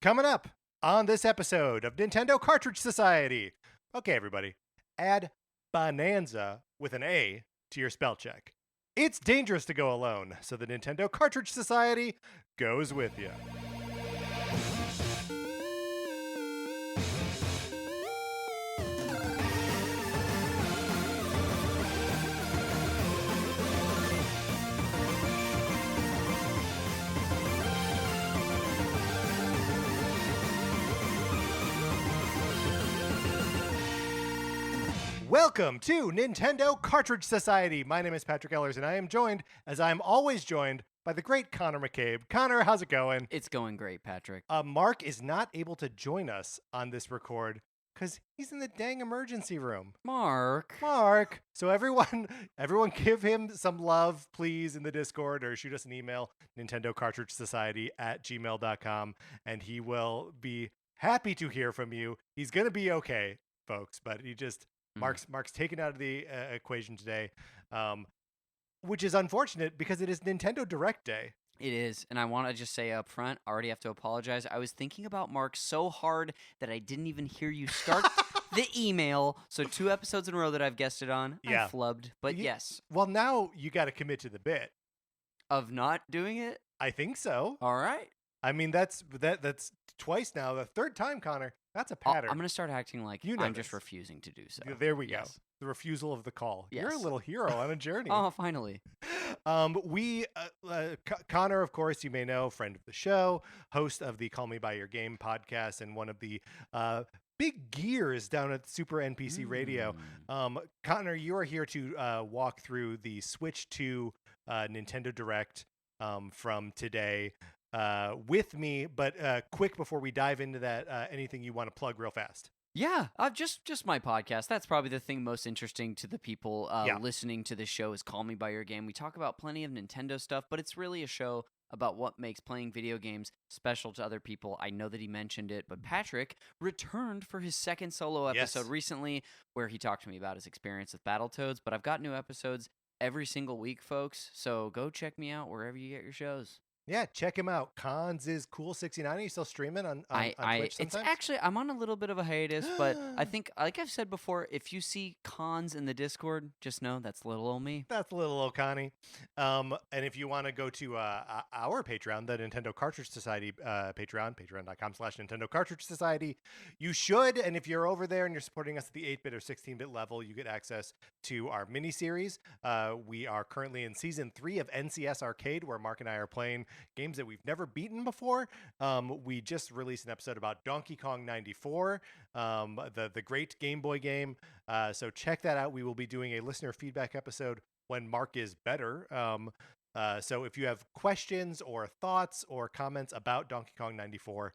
Coming up on this episode of Nintendo Cartridge Society. Okay, everybody, add Bananza with an A to your spell check. It's dangerous to go alone, so the Nintendo Cartridge Society goes with you. Welcome to Nintendo Cartridge Society. My name is Patrick Ellers, and I am joined, as I'm always joined, by the great Conner McCabe. Conner, how's it going? It's going great, Patrick. Mark is not able to join us on this record because he's in the dang emergency room. Mark. So everyone give him some love, please, in the Discord, or shoot us an email, nintendocartridgesociety@gmail.com, and he will be happy to hear from you. He's going to be okay, folks, but he just... Mark's taken out of the equation today, which is unfortunate because it is Nintendo Direct Day. It is, and I want to just say up front, I already have to apologize. I was thinking about Mark so hard that I didn't even hear you start the email. So 2 episodes in a row that I've guested on, I flubbed. But yes. Well, now you got to commit to the bit. Of not doing it? I think so. All right. I mean, that's twice now. The third time, Conner. That's a pattern. I'm going to start acting like I'm just refusing to do so. There we go. The refusal of the call. Yes. You're a little hero on a journey. Oh, finally. Conner, of course, you may know, friend of the show, host of the Call Me By Your Game podcast, and one of the big gears down at Super NPC Radio. Conner, you are here to walk through the Switch 2 Nintendo Direct from today. With me, but quick before we dive into that, anything you want to plug real fast? Yeah, just my podcast. That's probably the thing most interesting to the people listening to this show is Call Me By Your Game. We talk about plenty of Nintendo stuff, but it's really a show about what makes playing video games special to other people. I know that he mentioned it, but Patrick returned for his second solo episode recently where he talked to me about his experience with Battletoads, but I've got new episodes every single week, folks, so go check me out wherever you get your shows. Yeah, check him out. Cons is Cool 69. Are you still streaming on Twitch sometimes? It's actually, I'm on a little bit of a hiatus, but I think, like I've said before, if you see Cons in the Discord, just know that's little old me. That's little old Connie. And if you want to go to our Patreon, the Nintendo Cartridge Society Patreon, patreon.com/Nintendo Cartridge Society, you should. And if you're over there and you're supporting us at the 8-bit or 16-bit level, you get access to our mini-series. We are currently in Season 3 of NCS Arcade, where Mark and I are playing games that we've never beaten before. We just released an episode about Donkey Kong 94, the great Game Boy game. So check that out. We will be doing a listener feedback episode when Mark is better. So if you have questions or thoughts or comments about Donkey Kong 94,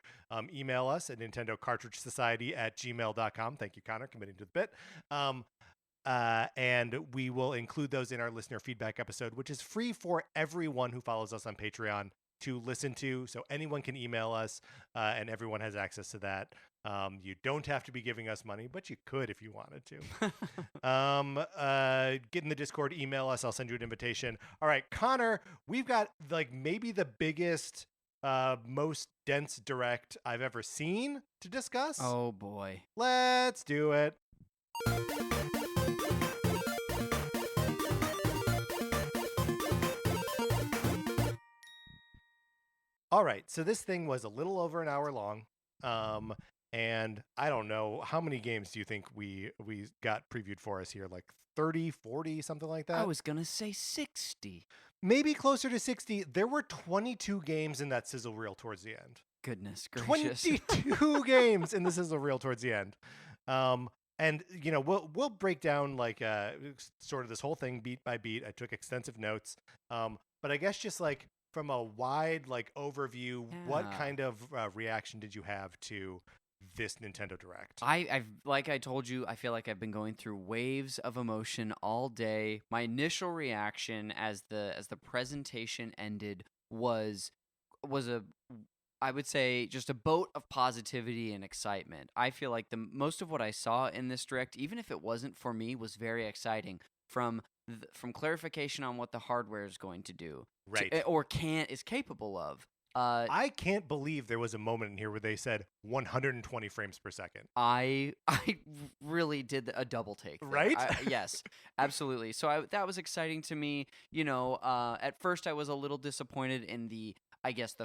email us at nintendocartridgesociety@gmail.com. Thank you, Conner, committing to the bit. And we will include those in our listener feedback episode, which is free for everyone who follows us on Patreon to listen to. So anyone can email us, and everyone has access to that. You don't have to be giving us money, but you could if you wanted to. Get in the Discord, email us. I'll send you an invitation. All right, Conner, we've got like maybe the biggest, most dense direct I've ever seen to discuss. Oh boy. Let's do it. All right, so this thing was a little over an hour long, and I don't know, how many games do you think we got previewed for us here? Like 30, 40, something like that? I was going to say 60. Maybe closer to 60. There were 22 games in that sizzle reel towards the end. Goodness gracious. 22 games in the sizzle reel towards the end. And, you know, we'll break down like sort of this whole thing beat by beat. I took extensive notes, but I guess just like from a wide like overview, what kind of reaction did you have to this Nintendo Direct? I've like I told you, I feel like I've been going through waves of emotion all day. My initial reaction as the presentation ended was I would say just a boat of positivity and excitement. I feel like the most of what I saw in this Direct, even if it wasn't for me, was very exciting. From clarification on what the hardware is going to do, right, or is capable of, I can't believe there was a moment in here where they said 120 frames per second. I really did a double take there. Right? Yes, absolutely. So that was exciting to me. At first I was a little disappointed in the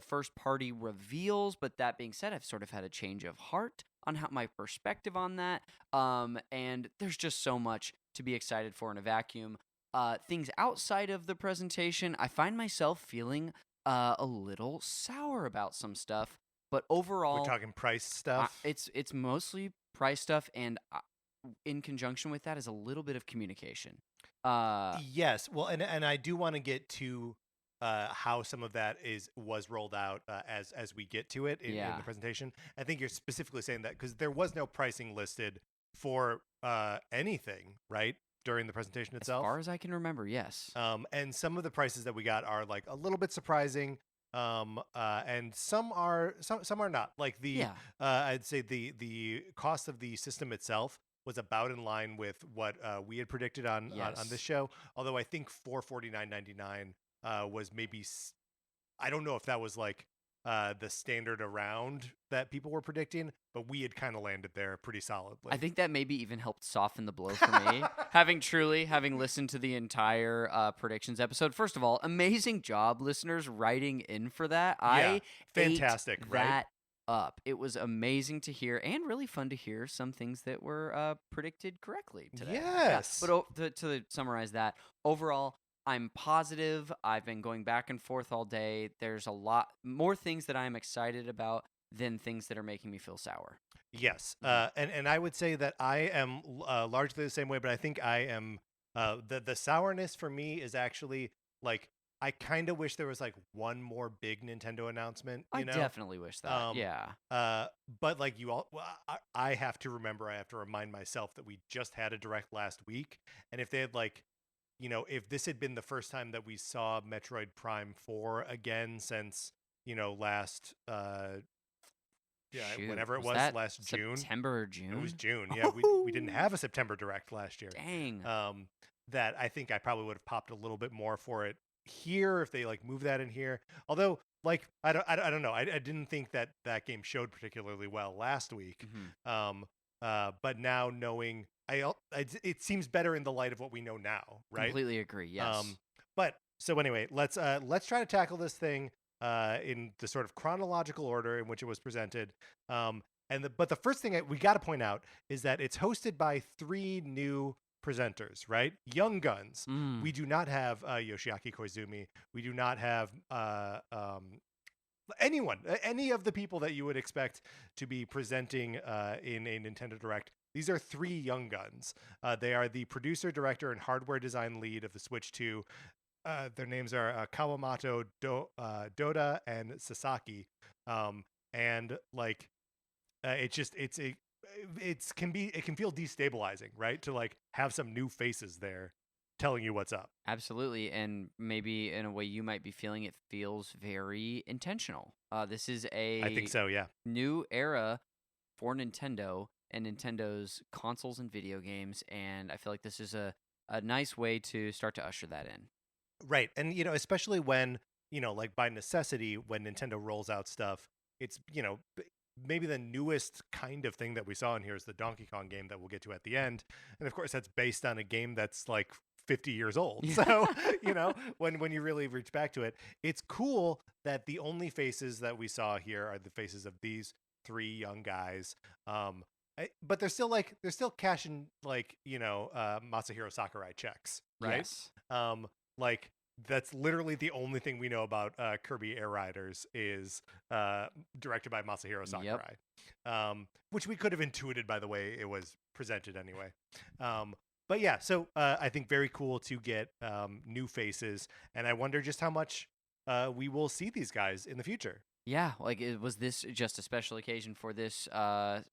first party reveals, but that being said, I've sort of had a change of heart on how my perspective on that. And there's just so much to be excited for in a vacuum. Things outside of the presentation, I find myself feeling a little sour about some stuff, but overall, we're talking price stuff. It's mostly price stuff, and in conjunction with that is a little bit of communication. Yes, well, and I do want to get to how some of that was rolled out as we get to it in the presentation. I think you're specifically saying that because there was no pricing listed for anything, right? During the presentation itself, as far as I can remember, yes. And some of the prices that we got are like a little bit surprising, and some are not. Like I'd say the cost of the system itself was about in line with what we had predicted on this show. Although I think $449.99 was maybe I don't know if that was like the standard around that people were predicting, but we had kind of landed there pretty solidly. I think that maybe even helped soften the blow for me, having listened to the entire predictions episode. First of all, amazing job, listeners, writing in for that. Fantastic, ate that up. It was amazing to hear, and really fun to hear some things that were predicted correctly today. Yes. Yeah, but to summarize that, overall, I'm positive. I've been going back and forth all day. There's a lot more things that I'm excited about than things that are making me feel sour. Yes. And I would say that I am largely the same way, but I think I am the sourness for me is actually like I kind of wish there was like one more big Nintendo announcement. I definitely wish that. But like I have to remind myself that we just had a direct last week, and if they had like, if this had been the first time that we saw Metroid Prime 4 again since, last, whenever it was last June. September or June? It was June. Yeah, we didn't have a September Direct last year. Dang. That I think I probably would have popped a little bit more for it here if they like move that in here. Although, like, I don't know. I didn't think that game showed particularly well last week. Mm-hmm. But now knowing, it seems better in the light of what we know now, right? Completely agree. Yes. But so anyway, let's try to tackle this thing in the sort of chronological order in which it was presented. But the first thing we got to point out is that it's hosted by 3 new presenters, right? Young guns. We do not have Yoshiaki Koizumi. We do not have any of the people that you would expect to be presenting in a Nintendo Direct. These are 3 young guns. They are the producer, director, and hardware design lead of the Switch 2. Their names are Kawamoto, Doda, and Sasaki. And like, it can feel destabilizing, right? To like have some new faces there telling you what's up. Absolutely. And maybe in a way you might be feeling it feels very intentional. This is I think so, yeah. New era for Nintendo and Nintendo's consoles and video games. And I feel like this is a nice way to start to usher that in. Right. And, especially when, like by necessity, when Nintendo rolls out stuff, it's, maybe the newest kind of thing that we saw in here is the Donkey Kong game that we'll get to at the end. And of course, that's based on a game that's like 50 years old. So, when you really reach back to it, it's cool that the only faces that we saw here are the faces of these 3 young guys. But they're still cashing like, Masahiro Sakurai checks, right? Yes. Like that's literally the only thing we know about Kirby Air Riders is directed by Masahiro Sakurai. Yep. Which we could have intuited by the way it was presented anyway. But yeah, so I think very cool to get new faces, and I wonder just how much we will see these guys in the future. Yeah, like was this just a special occasion for this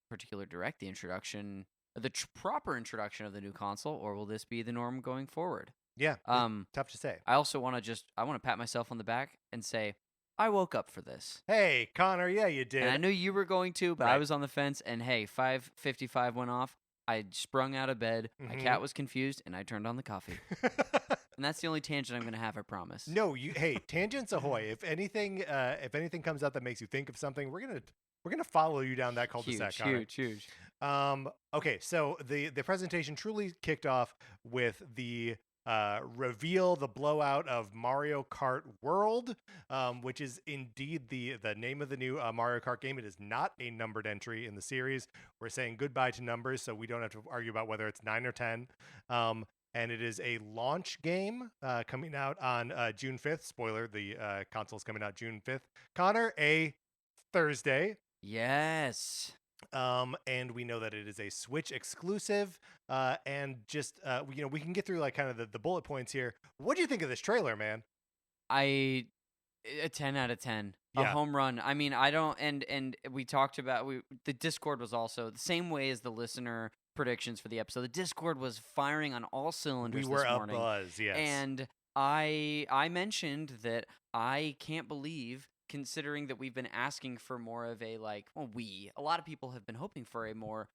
particular Direct, the introduction, the proper introduction of the new console, or will this be the norm going forward? Yeah, tough to say. I also want to pat myself on the back and say I woke up for this. Hey, Connor, yeah, you did. And I knew you were going to, but I was on the fence. And hey, 5:55 went off. I sprung out of bed. Mm-hmm. My cat was confused, and I turned on the coffee. And that's the only tangent I'm going to have, I promise. No, hey, tangents ahoy. If anything comes out that makes you think of something, we're gonna follow you down that cul-de-sac. Huge. Okay, so the presentation truly kicked off with the reveal, the blowout of Mario Kart World, which is indeed the name of the new Mario Kart game. It is not a numbered entry in the series. We're saying goodbye to numbers, so we don't have to argue about whether it's 9 or 10. And it is a launch game coming out on June 5th. Spoiler, the console's coming out June 5th. Connor, a Thursday. Yes. And we know that it is a Switch exclusive. And just we can get through like kind of the bullet points here. What do you think of this trailer, man? A 10 out of 10. A home run. I mean, I don't and we talked about the Discord was also the same way as the listener predictions for the episode. The Discord was firing on all cylinders. We were this morning. abuzz, yes. And I mentioned that I can't believe, considering that we've been asking for more of a a lot of people have been hoping for a more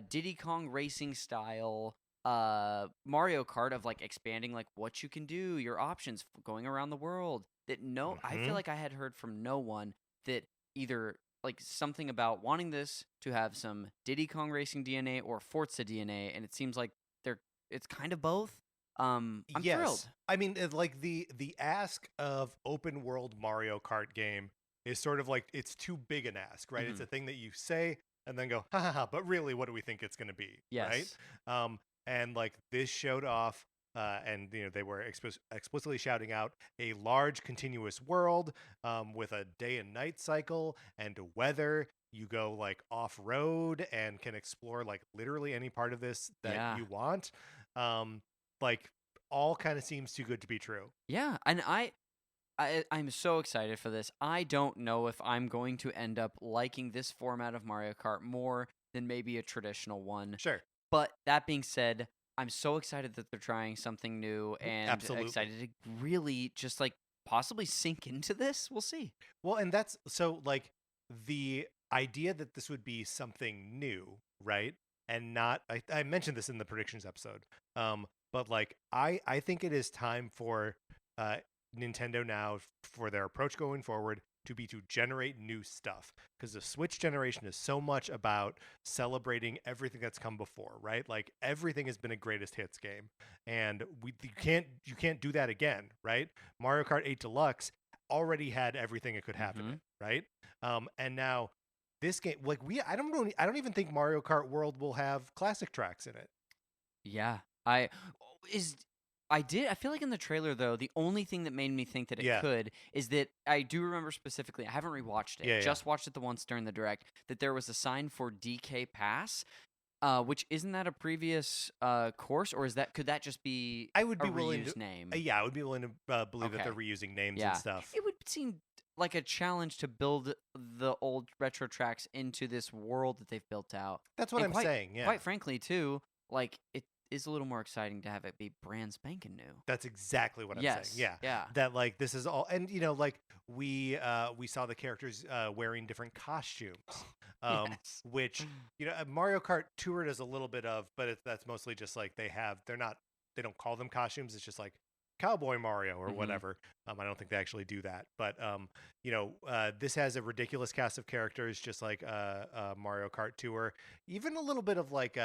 Diddy Kong racing style Mario Kart of like expanding like what you can do, your options going around the world. I feel like I had heard from no one that either like something about wanting this to have some Diddy Kong racing DNA or Forza DNA, and it seems like it's kind of both. I'm thrilled. I mean, like the ask of open world Mario Kart game is sort of like it's too big an ask, right? It's a thing that you say and then go, ha ha ha, but really, what do we think it's going to be? Yes. Right? And like this showed off, and they were explicitly shouting out a large continuous world with a day and night cycle and weather. You go like off road and can explore like literally any part of this that you want. Like all kind of seems too good to be true. Yeah, and I'm so excited for this. I don't know if I'm going to end up liking this format of Mario Kart more than maybe a traditional one. Sure. But that being said, I'm so excited that they're trying something new and excited to really just like possibly sink into this. We'll see. Well, and that's so like the idea that this would be something new, right? And not, I mentioned this in the predictions episode. But like, I think it is time for Nintendo now for their approach going forward to generate new stuff, because the Switch generation is so much about celebrating everything that's come before, right? Like everything has been a greatest hits game, and you can't do that again, right? Mario Kart 8 Deluxe already had everything it could have in it, right? And now this game, like I don't even think Mario Kart World will have classic tracks in it. Yeah, I feel like in the trailer, though, the only thing that made me think that it could is that I do remember specifically, I haven't rewatched it, just watched it the once during the direct, that there was a sign for DK Pass, which isn't that a previous course, or could that just be I would be a willing reused name? I would be willing to believe that they're reusing names and stuff. It would seem like a challenge to build the old retro tracks into this world that they've built out. That's what I'm saying, yeah. Quite frankly, too, like, it is a little more exciting to have it be brand spanking new. That's exactly what I'm saying. Yeah. That like this is all, and like we saw the characters wearing different costumes, which Mario Kart Tour does a little bit of, but that's mostly just like they don't call them costumes. It's just like Cowboy Mario or whatever. I don't think they actually do that, but this has a ridiculous cast of characters, just like Mario Kart Tour, even a little bit of like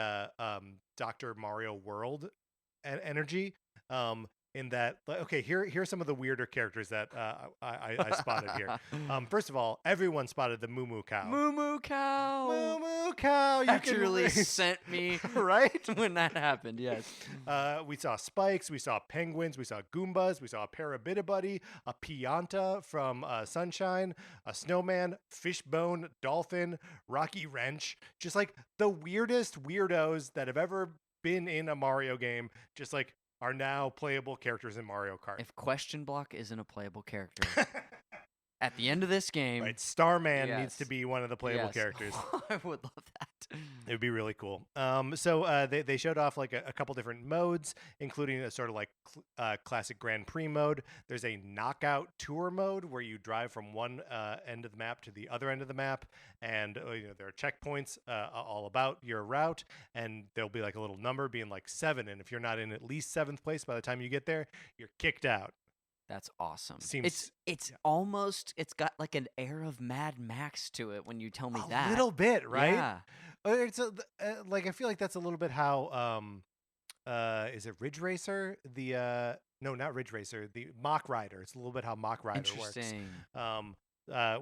Dr. Mario World energy. In that, okay, here's some of the weirder characters that I spotted here. First of all, everyone spotted the Moo Moo Cow. Moo Moo Cow. Moo Moo Cow. You actually sent me right when that happened. Yes. We saw spikes. We saw penguins. We saw Goombas. We saw a Parabitty, a Pianta from Sunshine, a snowman, fishbone, dolphin, Rocky Wrench. Just like the weirdest weirdos that have ever been in a Mario game. Just like are now playable characters in Mario Kart. If Question Block isn't a playable character at the end of this game, right? Starman needs to be one of the playable characters. I would love that. It would be really cool. They showed off like a couple different modes, including a sort of like classic Grand Prix mode. There's a knockout tour mode where you drive from one end of the map to the other end of the map, and there are checkpoints all about your route, and there'll be like a little number being like 7, and if you're not in at least 7th place by the time you get there, you're kicked out. That's awesome. Seems it's almost, it's got like an air of Mad Max to it when you tell me that. A little bit, right? Yeah. It's like I feel like that's a little bit how is it Ridge Racer? No, not Ridge Racer, the Mach Rider. It's a little bit how Mach Rider works. Interesting.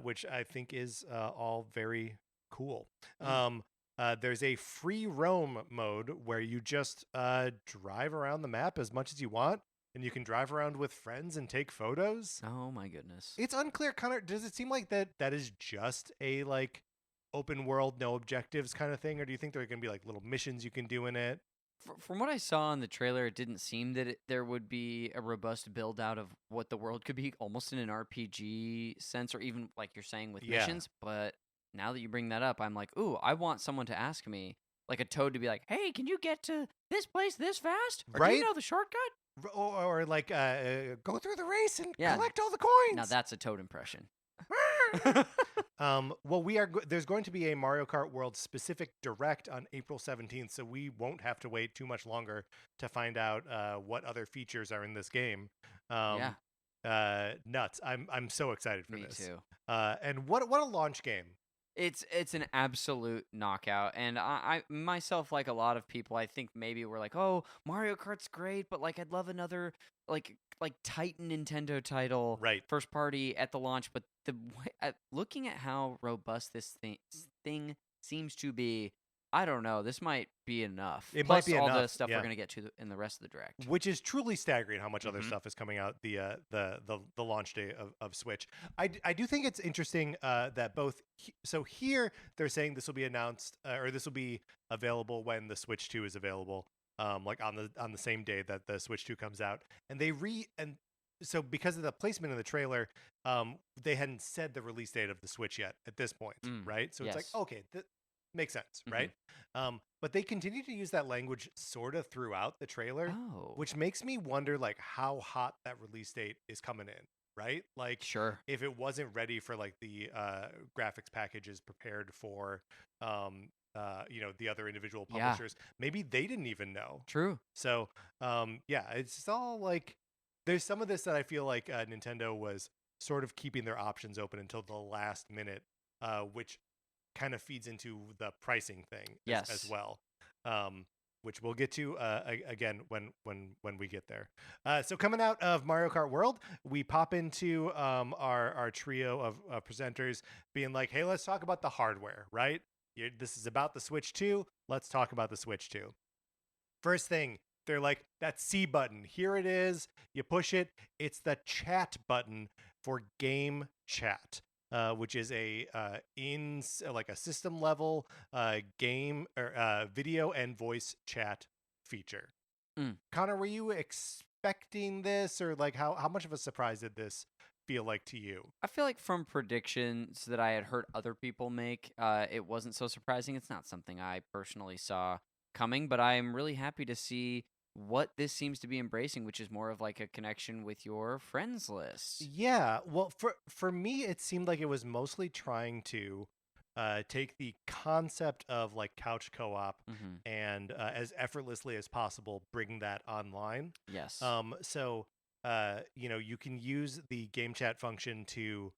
Which I think is all very cool. Mm. There's a free roam mode where you just drive around the map as much as you want, and you can drive around with friends and take photos. Oh my goodness. It's unclear. Connor, does it seem like that is just a like open world, no objectives kind of thing, or do you think there are going to be like little missions you can do in it? From what I saw in the trailer, it didn't seem that there would be a robust build out of what the world could be, almost in an RPG sense, or even like you're saying with missions. But now that you bring that up, I'm like, ooh, I want someone to ask me, like a Toad, to be like, hey, can you get to this place this fast? Or do you know the shortcut? Or like go through the race and collect all the coins. Now that's a Toad impression. Well, there's going to be a Mario Kart World specific direct on April 17th, so we won't have to wait too much longer to find out what other features are in this game. Nuts! I'm so excited for this. Me too. And what a launch game! It's an absolute knockout, and I myself, like a lot of people, I think maybe we're like, oh, Mario Kart's great, but like I'd love another like Titan Nintendo title, right, first party at the launch. But looking at how robust this thing seems to be, I don't know. This might be enough. It Plus might be all enough. the stuff we're gonna get to in the rest of the direct, which is truly staggering how much other stuff is coming out the launch day of Switch. I do think it's interesting that both. So here they're saying this will be announced or this will be available when the Switch 2 is available, like on the same day that the Switch 2 comes out, and so because of the placement in the trailer, they hadn't said the release date of the Switch yet at this point, right? So it's like, okay, makes sense, right? But they continue to use that language sort of throughout the trailer, which makes me wonder like how hot that release date is coming in, right? Like, sure, if it wasn't ready for like the graphics packages prepared for the other individual publishers, maybe they didn't even know. True. So it's all like there's some of this that I feel like Nintendo was sort of keeping their options open until the last minute, which kind of feeds into the pricing thing as well, which we'll get to again when we get there. So coming out of Mario Kart World, we pop into our trio of presenters being like, hey, let's talk about the hardware, right? This is about the Switch 2. Let's talk about the Switch 2. First thing, they're like, that C button, here it is. You push it. It's the chat button for game chat. Which is a system level game or video and voice chat feature. Connor, were you expecting this, or like how much of a surprise did this feel like to you? I feel like from predictions that I had heard other people make, it wasn't so surprising. It's not something I personally saw coming, but I'm really happy to see what this seems to be embracing, which is more of like a connection with your friends list. Yeah, well, for me, it seemed like it was mostly trying to take the concept of like couch co-op and as effortlessly as possible bring that online. Yes. So you can use the game chat function to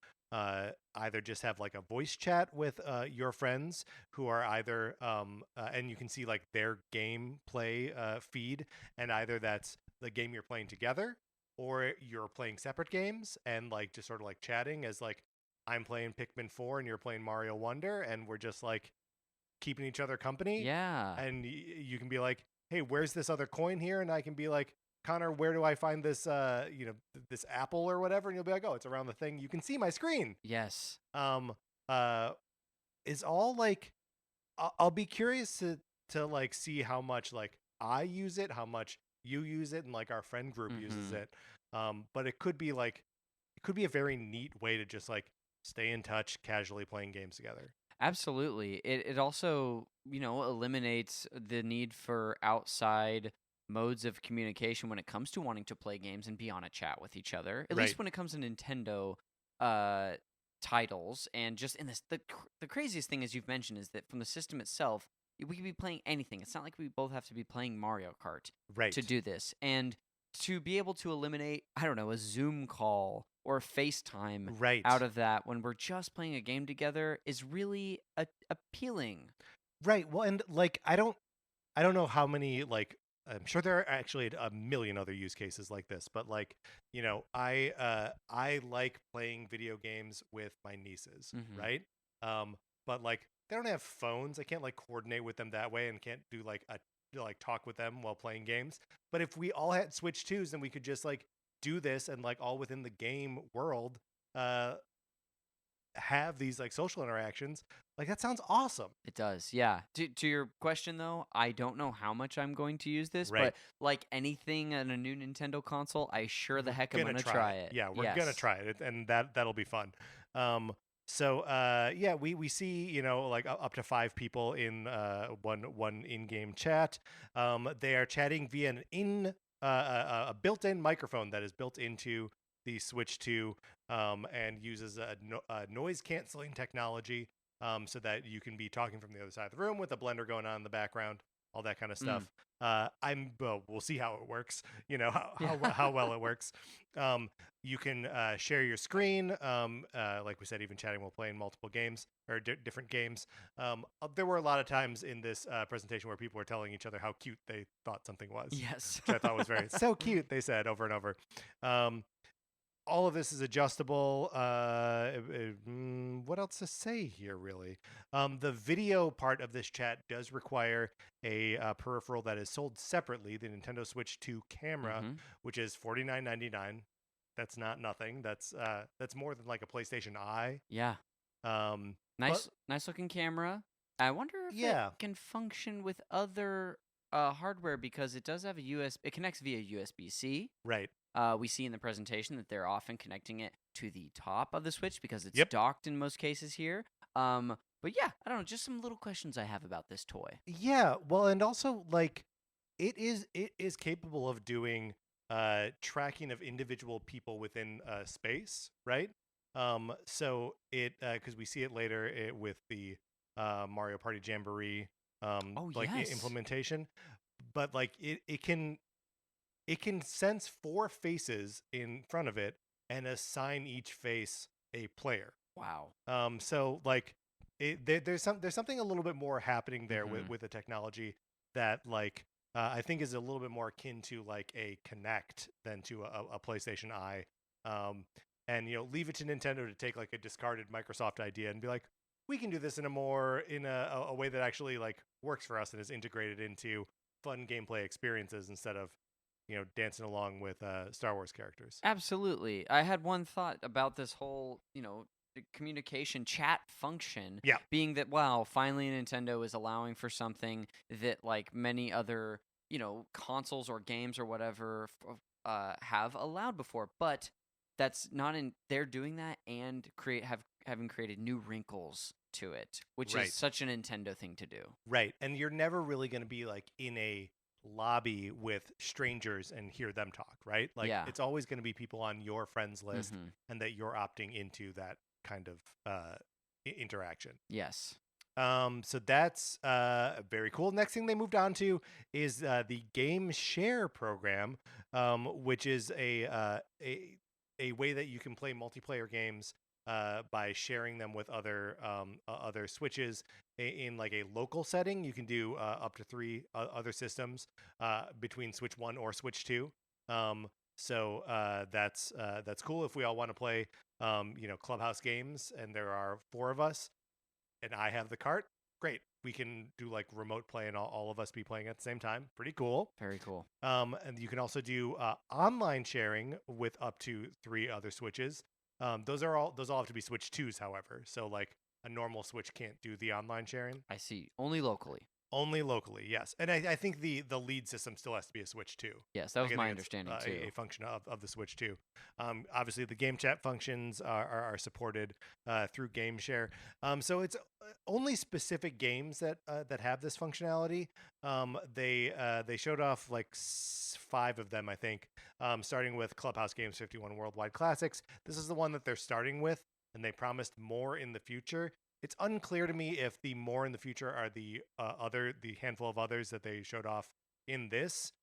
either just have like a voice chat with your friends who are either and you can see like their gameplay feed, and either that's the game you're playing together or you're playing separate games and like just sort of like chatting as like I'm playing Pikmin 4 and you're playing Mario Wonder, and we're just like keeping each other company. Yeah. And you can be like, hey, where's this other coin here? And I can be like, Connor, where do I find this, this apple or whatever? And you'll be like, oh, it's around the thing. You can see my screen. Yes. Is all like, I'll be curious to like see how much like I use it, how much you use it, and like our friend group uses it. But it could be a very neat way to just like stay in touch, casually playing games together. Absolutely. It also, eliminates the need for outside modes of communication when it comes to wanting to play games and be on a chat with each other. At Right. least when it comes to Nintendo uh titles. And just in this, the craziest thing, as you've mentioned, is that from the system itself, we could be playing anything. It's not like we both have to be playing Mario Kart to Right. do this. And to be able to eliminate, I don't know, a Zoom call or a FaceTime Right. out of that when we're just playing a game together is really appealing. Right. Well, and like I don't know how many like I'm sure there are actually a million other use cases like this, but like, I like playing video games with my nieces, Hmm. right? But like they don't have phones. I can't like coordinate with them that way and can't do like a like talk with them while playing games. But if we all had Switch 2s, then we could just like do this and like all within the game world uh have these like social interactions. Like that sounds awesome. It does, yeah. To your question though, I don't know how much I'm going to use this, Right. but like anything on a new Nintendo console, I sure the We're heck am gonna gonna try try it. it. Yeah, we're gonna Yes. try it, and that'll be fun. Yeah, we see like up to 5 people in one in-game chat. They are chatting via a built-in microphone that is built into the Switch 2, and uses a noise canceling technology, so that you can be talking from the other side of the room with a blender going on in the background, all that kind of Mm. stuff. Well, we'll see how it works. Yeah. How well it works. Um, you can share your screen. Like we said, even chatting while playing multiple games or different games. There were a lot of times in this presentation where people were telling each other how cute they thought something was, Yes. which I thought was very so cute. They said over and over. Um, all of this is adjustable. What else to say here, really? The video part of this chat does require a peripheral that is sold separately, the Nintendo Switch 2 camera, Hmm. which is $49.99. That's not nothing. That's more than like a PlayStation Eye. Yeah. Um, but Nice looking camera. I wonder if it yeah, can function with other hardware because it does have a USB. It connects via USB-C. right. We see in the presentation that they're often connecting it to the top of the Switch because it's Yep. docked in most cases here. But yeah, I don't know. Just some little questions I have about this toy. Yeah. Well, and also like it is capable of doing tracking of individual people within space, right? So it because we see it later with the Mario Party Jamboree Oh like yes. implementation, but like it can sense 4 faces in front of it and assign each face a player. Wow. So like there's something a little bit more happening there Mm-hmm. with the technology that like I think is a little bit more akin to like a Kinect than to a PlayStation Eye. Um, and leave it to Nintendo to take like a discarded Microsoft idea and be like, we can do this in a way that actually like works for us and is integrated into fun gameplay experiences instead of dancing along with Star Wars characters. Absolutely. I had one thought about this whole, the communication chat function Yeah. being that, wow, finally Nintendo is allowing for something that, like, many other, consoles or games or whatever have allowed before. But that's not in, they're doing that and having created new wrinkles to it, which is Right. such a Nintendo thing to do. Right. And you're never really going to be like in a lobby with strangers and hear them talk, right? Like Yeah. it's always going to be people on your friends list Mm-hmm. and that you're opting into that kind of interaction. Yes. So that's very cool. Next thing they moved on to is the Game Share program, which is a way that you can play multiplayer games by sharing them with other Switches in like a local setting. You can do up to 3 other systems between Switch 1 or Switch 2. That's cool if we all want to play Clubhouse games, and there are 4 of us and I have the cart, great. We can do like remote play and all of us be playing at the same time. Pretty cool. Very cool. And you can also do online sharing with up to 3 other Switches. Those all have to be Switch 2s, however. So like a normal Switch can't do the online sharing. I see. Only locally. Only locally, yes. And I think the lead system still has to be a Switch too. Yes, that was I my think understanding it's too. a function of the Switch too. Obviously, the game chat functions are supported through Game Share. So it's only specific games that have this functionality. They showed off like 5 of them, I think, starting with Clubhouse Games 51 Worldwide Classics. This is the one that they're starting with, and they promised more in the future. It's unclear to me if the more in the future are the handful of others that they showed off in this,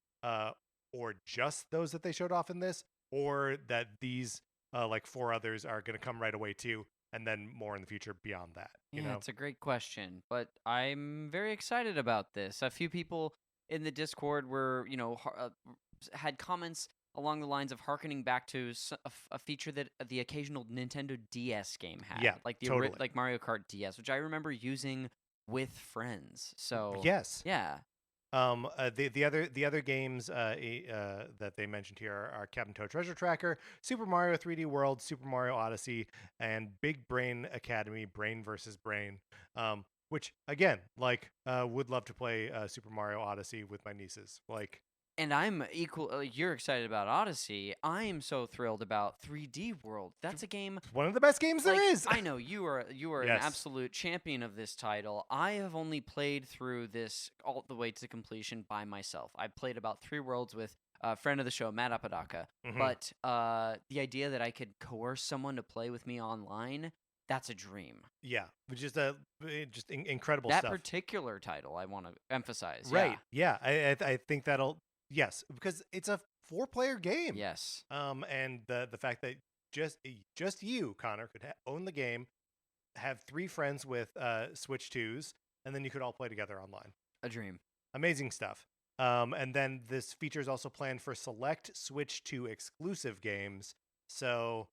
or just those that they showed off in this, or that these like 4 others are going to come right away too, and then more in the future beyond that. You know, It's a great question, but I'm very excited about this. A few people in the Discord were, had comments along the lines of harkening back to a feature that the occasional Nintendo DS game had, Yeah, like totally. like Mario Kart DS, which I remember using with friends. So Yes. yeah. The other games that they mentioned here are Captain Toad Treasure Tracker, Super Mario 3D World, Super Mario Odyssey, and Big Brain Academy: Brain versus Brain. Which again, like, would love to play Super Mario Odyssey with my nieces. Like, And I'm equal. You're excited about Odyssey. I am so thrilled about 3D World. That's a game. one of the best games there is. I know you are an Yes. absolute champion of this title. I have only played through this all the way to completion by myself. I played about 3 worlds with a friend of the show, Matt Apodaca. Mhm. But the idea that I could coerce someone to play with me online, that's a dream. Yeah, which is just incredible That stuff. particular title, I want to emphasize. Right. Yeah. I think that'll, yes, because it's a 4-player game. Yes. And the fact that just you, Connor, could own the game, have 3 friends with Switch 2s, and then you could all play together online. A dream. Amazing stuff. And then this feature is also planned for select Switch 2 exclusive games. So,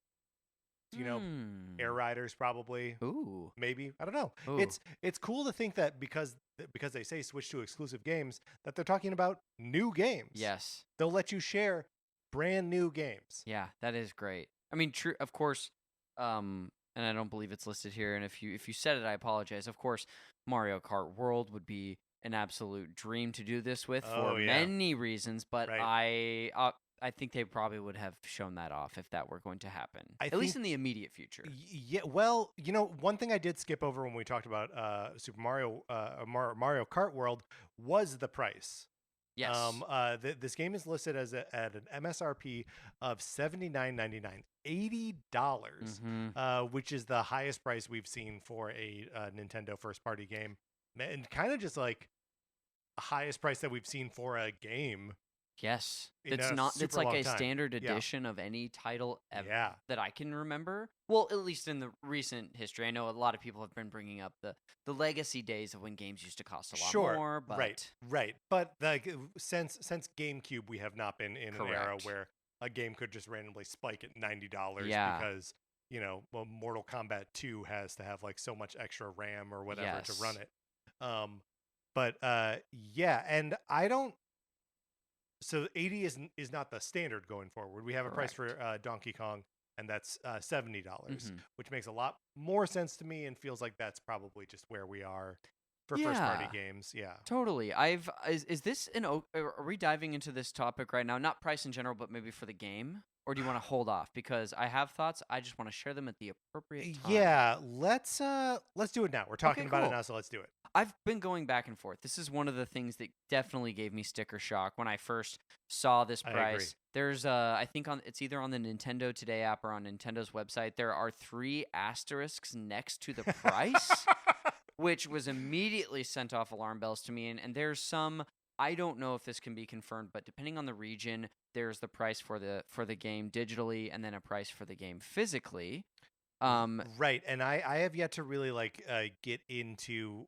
Air Riders probably. Ooh. Maybe. I don't know. Ooh. It's cool to think that because they say Switch 2 exclusive games, that they're talking about new games. Yes. They'll let you share brand new games. Yeah, that is great. I mean, true, of course, and I don't believe it's listed here, and if you said it, I apologize. Of course, Mario Kart World would be an absolute dream to do this with for many reasons, but Right. I think they probably would have shown that off if that were going to happen, At least in the immediate future. Yeah, well, one thing I did skip over when we talked about Super Mario Mario Kart World was the price. Yes. This game is listed as at an MSRP of $79.99, $80, which is the highest price we've seen for a Nintendo first-party game, and kind of just like the highest price that we've seen for a game. Yes, it's like a standard edition of any title ever that I can remember. Well, at least in the recent history, I know a lot of people have been bringing up the legacy days of when games used to cost a lot more. But right. But like since GameCube, we have not been in an era where a game could just randomly spike at $90 because Mortal Kombat 2 has to have like so much extra RAM or whatever to run it. And I don't. So 80 is not the standard going forward. We have a price for Donkey Kong, and that's $70, which makes a lot more sense to me and feels like that's probably just where we are for first-party games. Yeah, totally. Is this are we diving into this topic right now? Not price in general, but maybe for the game? Or do you want to hold off? Because I have thoughts. I just want to share them at the appropriate time. Yeah, let's do it now. We're talking about it now, so let's do it. I've been going back and forth. This is one of the things that definitely gave me sticker shock when I first saw this price. There's I think it's either on the Nintendo Today app or on Nintendo's website. There are 3 asterisks next to the price, which was immediately sent off alarm bells to me. And there's some, I don't know if this can be confirmed, but depending on the region, there's the price for the game digitally and then a price for the game physically. Right, and I have yet to really get into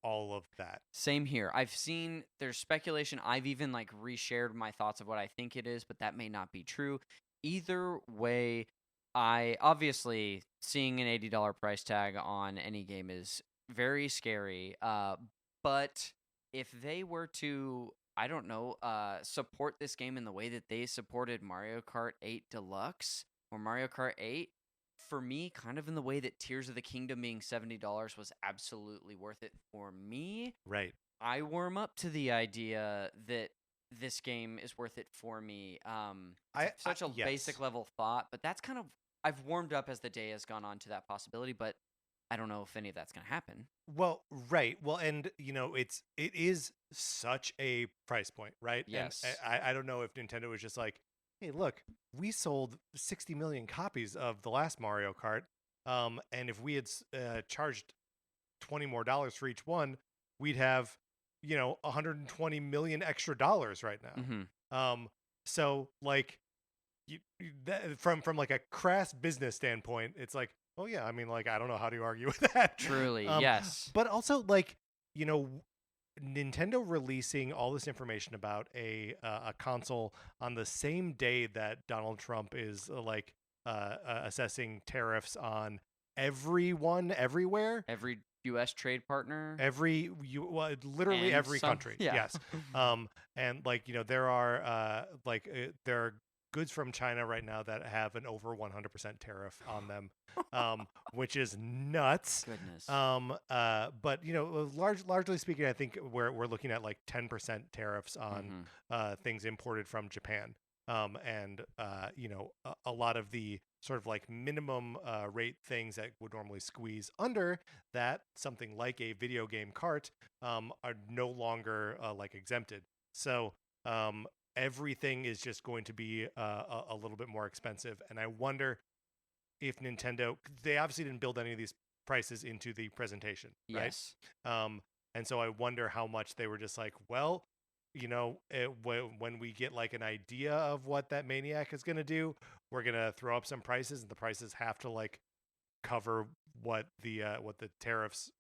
all of that. Same here. I've seen there's speculation. I've even reshared my thoughts of what I think it is, but that may not be true. Either way, I obviously seeing an $80 price tag on any game is very scary. But if they were to, I don't know, support this game in the way that they supported Mario Kart 8 Deluxe or Mario Kart 8, for me, kind of in the way that Tears of the Kingdom being $70 was absolutely worth it for me. Right. I warm up to the idea that this game is worth it for me. Such a basic level thought, but that's kind of, I've warmed up as the day has gone on to that possibility, but I don't know if any of that's going to happen. Well, right. Well, and it is such a price point, right? Yes. And I don't know if Nintendo was just like, hey, look, we sold 60 million copies of the last Mario Kart, and if we had charged $20 more for each one, we'd have 120 million extra dollars right now. Mm-hmm. So like, from like a crass business standpoint, it's like, oh yeah, I mean, like, I don't know how to argue with that. Truly, yes. But also, like, Nintendo releasing all this information about a console on the same day that Donald Trump is assessing tariffs on everyone everywhere, every U.S. trade partner, literally and every country. Yeah. Yes. And like, there are there are goods from China right now that have an over 100% tariff on them, which is nuts. Goodness. But largely speaking, I think we're looking at like 10% tariffs on things imported from Japan. And a lot of the sort of like minimum rate things that would normally squeeze under that, something like a video game cart, are no longer like exempted. So everything is just going to be a little bit more expensive. And I wonder if Nintendo, they obviously didn't build any of these prices into the presentation, right? Yes. And so I wonder how much they were just like, well, when we get like an idea of what that Maniac is going to do, we're going to throw up some prices, and the prices have to like cover what the tariffs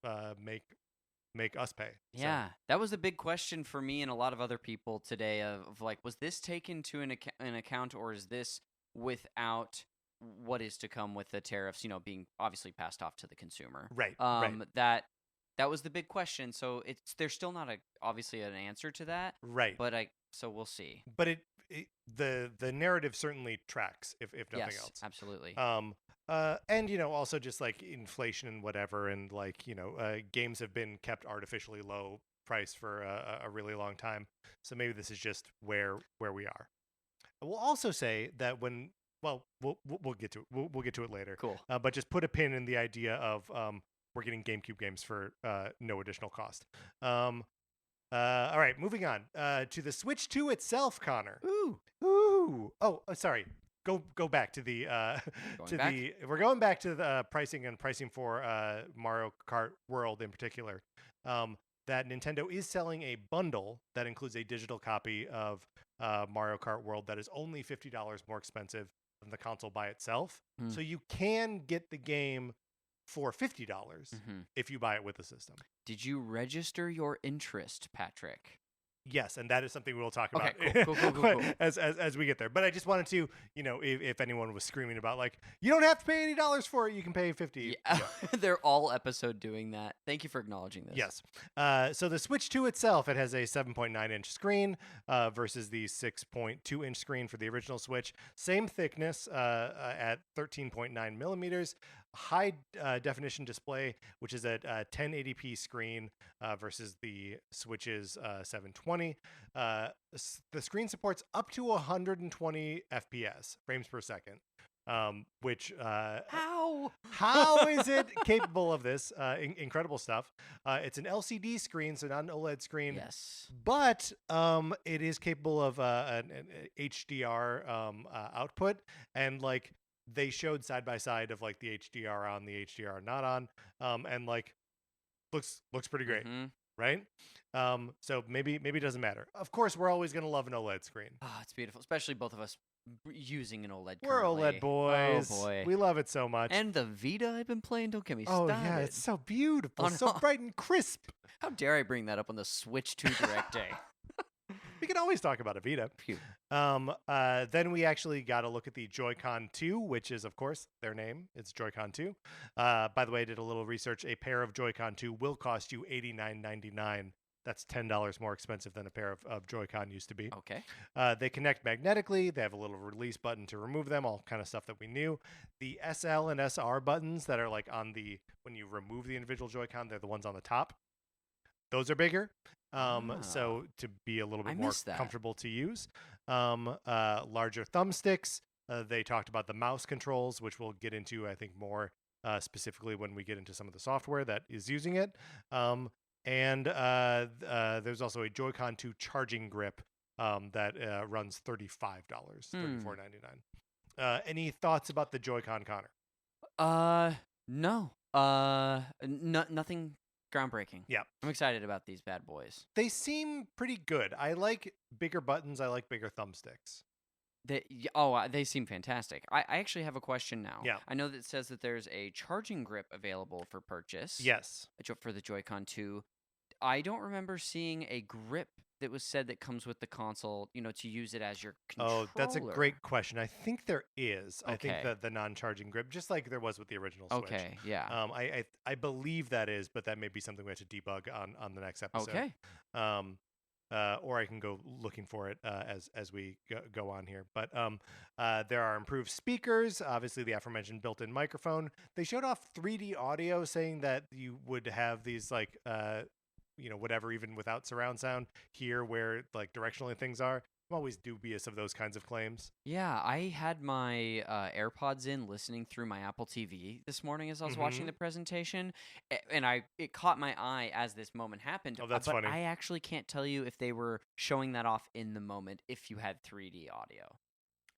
make us pay. Yeah, that was a big question for me and a lot of other people today of like, was this taken to an account, or is this without what is to come with the tariffs, being obviously passed off to the consumer? Right. That was the big question. So there's still not obviously an answer to that. Right. But so we'll see. But the narrative certainly tracks, if nothing else. Absolutely. And also just like inflation and whatever, and like games have been kept artificially low price for a really long time. So maybe this is just where we are. We'll also say that we'll get to it. We'll get to it later. Cool. But just put a pin in the idea of we're getting GameCube games for no additional cost. All right, moving on to the Switch 2 itself, Connor. Ooh. Oh, sorry. Go back to the we're going back to the pricing for Mario Kart World in particular. That Nintendo is selling a bundle that includes a digital copy of Mario Kart World that is only $50 more expensive than the console by itself. So you can get the game for $50 if you buy it with the system. Did you register your interest, Patrick? Yes, and that is something we'll talk about cool. as we get there. But I just wanted to, if anyone was screaming about like, you don't have to pay $80 for it, you can pay $50. Yeah. They're all episode doing that. Thank you for acknowledging this. Yes. So the Switch 2 itself, it has a 7.9-inch screen versus the 6.2-inch screen for the original Switch. Same thickness at 13.9 millimeters. High definition display, which is at 1080p screen versus the Switch's 720. The screen supports up to 120 FPS, frames per second. Which how is it capable of this? Incredible stuff. It's an LCD screen, so not an OLED screen. Yes, but it is capable of an HDR output, and like they showed side by side of like the HDR on, the HDR not on, and like looks pretty great, right? So maybe it doesn't matter. Of course, we're always gonna love an OLED screen. Oh, it's beautiful, especially both of us using an OLED. We're currently. OLED boys. Oh boy, we love it so much. And the Vita I've been playing. Don't get me started. Oh yeah, it's so beautiful, so bright and crisp. How dare I bring that up on the Switch 2 Direct Day? We can always talk about a Vita. Phew. Then we actually got a look at the Joy-Con 2, which is, of course, their name. It's Joy-Con 2. By the way, I did a little research. A pair of Joy-Con 2 will cost you $89.99 That's $10 more expensive than a pair of Joy-Con used to be. Okay. They connect magnetically. They have a little release button to remove them, all kind of stuff that we knew. The SL and SR buttons that are like when you remove the individual Joy-Con, they're the ones on the top. Those are bigger. So to be a little bit more comfortable to use. Larger thumbsticks. They talked about the mouse controls, which we'll get into, I think, more specifically when we get into some of the software that is using it. And there's also a Joy-Con 2 charging grip that runs $35, $34.99. Any thoughts about the Joy-Con, Connor? No. Nothing groundbreaking. Yeah. I'm excited about these bad boys. They seem pretty good. I like bigger buttons. I like bigger thumbsticks. They seem fantastic. I actually have a question now. Yeah. I know that it says that there's a charging grip available for purchase. Yes. For the Joy-Con 2. I don't remember seeing a grip that was said that comes with the console, to use it as your controller. Oh, that's a great question. I think there is. Okay. I think that the non-charging grip, just like there was with the original Switch. Okay, yeah. I believe that is, but that may be something we have to debug on the next episode. Okay. Or I can go looking for it as we go on here. But there are improved speakers, obviously the aforementioned built-in microphone. They showed off 3D audio, saying that you would have these like whatever, even without surround sound, hear where like directionally things are. I'm always dubious of those kinds of claims. Yeah, I had my AirPods in listening through my Apple TV this morning as I was watching the presentation, and it caught my eye as this moment happened. Oh, that's but funny. I actually can't tell you if they were showing that off in the moment if you had 3D audio.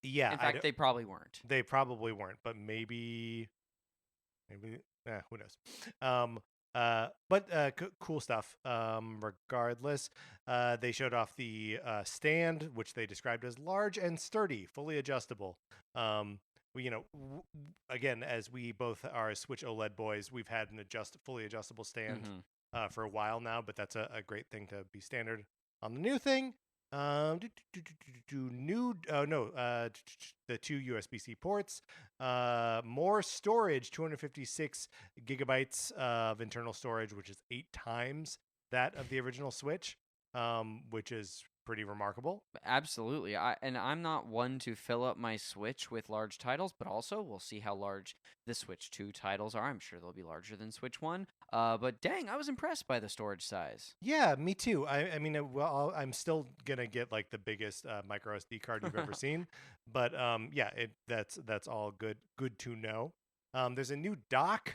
Yeah. In fact, they probably weren't. They probably weren't, but maybe who knows? But cool stuff. Regardless, they showed off the stand, which they described as large and sturdy, fully adjustable. Again, as we both are Switch OLED boys, we've had an fully adjustable stand for a while now, but that's a great thing to be standard on the new thing. The 2 USB-C ports, more storage, 256 gigabytes of internal storage, which is 8 times that of the original Switch, which is pretty remarkable. Absolutely. I'm not one to fill up my Switch with large titles, but also we'll see how large the Switch 2 titles are. I'm sure they'll be larger than Switch 1. But dang, I was impressed by the storage size. Yeah, me too. I mean, I'm still gonna get like the biggest micro SD card you've ever seen, but that's all good to know. There's a new dock,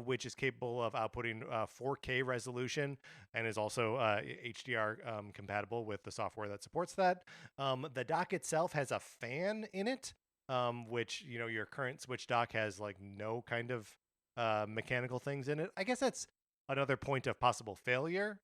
which is capable of outputting 4K resolution and is also HDR compatible with the software that supports that. The dock itself has a fan in it, which your current Switch dock has like no kind of mechanical things in it. I guess that's another point of possible failure.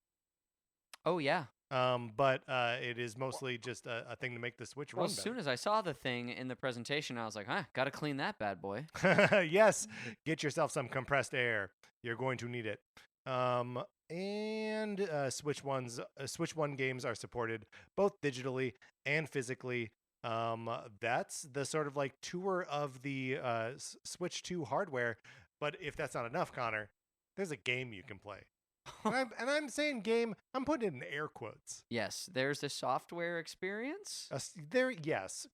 Oh yeah. But it is mostly just a thing to make the Switch run better. As soon as I saw the thing in the presentation, I was like, gotta clean that bad boy. Yes, get yourself some compressed air. You're going to need it. And Switch 1 games are supported both digitally and physically. That's the sort of like tour of the Switch 2 hardware. But if that's not enough, Connor, there's a game you can play. And I'm saying game, I'm putting it in air quotes. Yes, there's a software experience.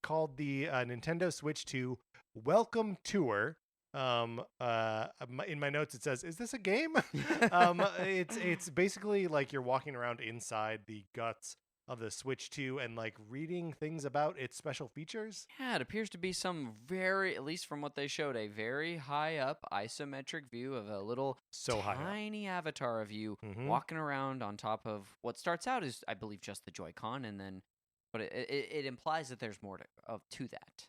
Called the Nintendo Switch 2 Welcome Tour. In my notes it says, "Is this a game?" It's basically like you're walking around inside the guts of the Switch 2 and like reading things about its special features. Yeah, it appears to be at least from what they showed, a very high up isometric view of a little tiny avatar of you walking around on top of what starts out as, I believe, just the Joy-Con, but it implies that there's more to that.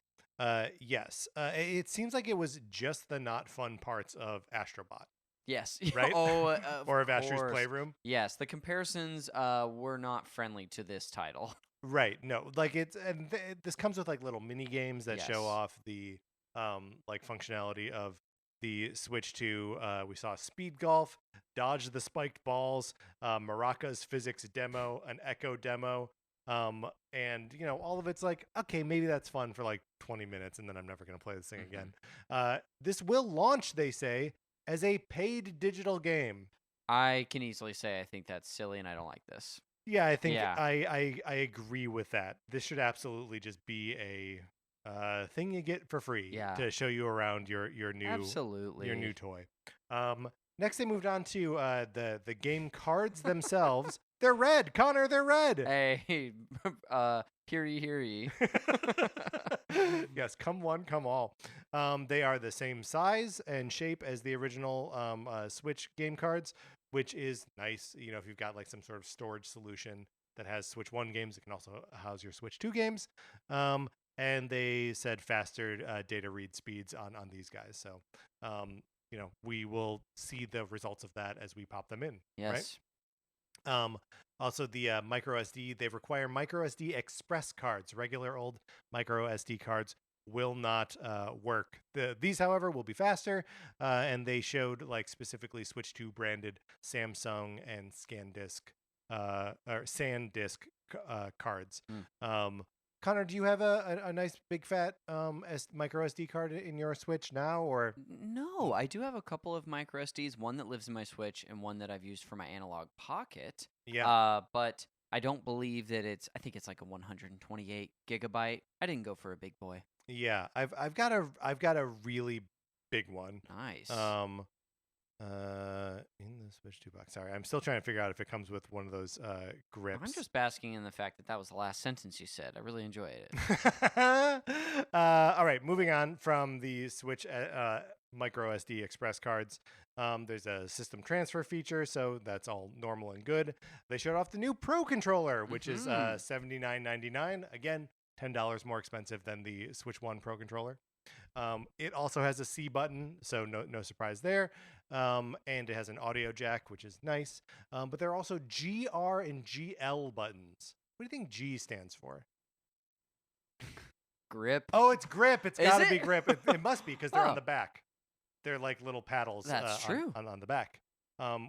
Yes. It seems like it was just the not fun parts of Astrobot. Yes. Right? Or of Astro's Playroom. Yes, the comparisons were not friendly to this title. Right. No, like this comes with like little mini games that show off the like functionality of the Switch 2. We saw Speed Golf, Dodge the Spiked Balls, Maracas Physics demo, an Echo demo. And all of it's like, okay, maybe that's fun for like 20 minutes and then I'm never going to play this thing again. This will launch, they say, as a paid digital game. I can easily say I think that's silly and I don't like this. Yeah, I think Yeah. I agree with that. This should absolutely just be a thing you get for free Yeah. to show you around your new Absolutely. toy. Next they moved on to the game cards themselves. They're red, Connor. They're red. Hey, hear ye. Yes, come one, come all. They are the same size and shape as the original Switch game cards, which is nice. You know, if you've got like some sort of storage solution that has Switch 1 games, it can also house your Switch 2 games. And they said faster data read speeds on these guys. So, you know, we will see the results of that as we pop them in. Yes. Right? Also, the micro SD, they require micro SD express cards. Regular old micro SD cards will not work. These, however, will be faster, and they showed like specifically Switch 2 branded Samsung and SanDisk cards. Connor, do you have a nice big fat micro SD card in your Switch now, or No, I do have a couple of micro SDs, one that lives in my Switch and one that I've used for my analog pocket. Yeah. But I don't believe that I think it's like a 128 gigabyte. I didn't go for a big boy. Yeah, I've got a really big one. Nice. In the Switch 2 box. Sorry, I'm still trying to figure out if it comes with one of those grips. I'm just basking in the fact that was the last sentence you said. I really enjoyed it. All right, moving on from the Switch micro SD express cards. There's a system transfer feature, so that's all normal and good. They showed off the new Pro controller, which is $79.99. Again, $10 more expensive than the Switch 1 Pro controller. It also has a C button, so no surprise there. And it has an audio jack, which is nice. But there are also GR and GL buttons. What do you think G stands for? Grip. Oh, it's grip. It's got to be grip. It must be because they're on the back. They're like little paddles. That's true. On the back,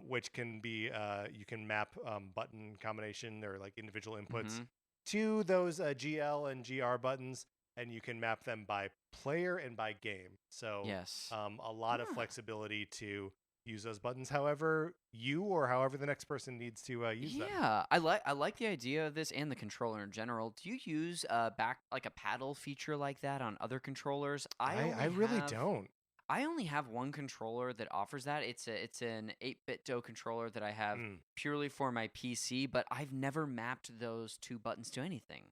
which can be you can map button combination or like individual inputs to those GL and GR buttons. And you can map them by player and by game. So yes, a lot of flexibility to use those buttons however you or however the next person needs to use them. Yeah, I like the idea of this and the controller in general. Do you use back like a paddle feature like that on other controllers? I really don't. I only have one controller that offers that. It's an 8-bit DO controller that I have purely for my PC, but I've never mapped those two buttons to anything.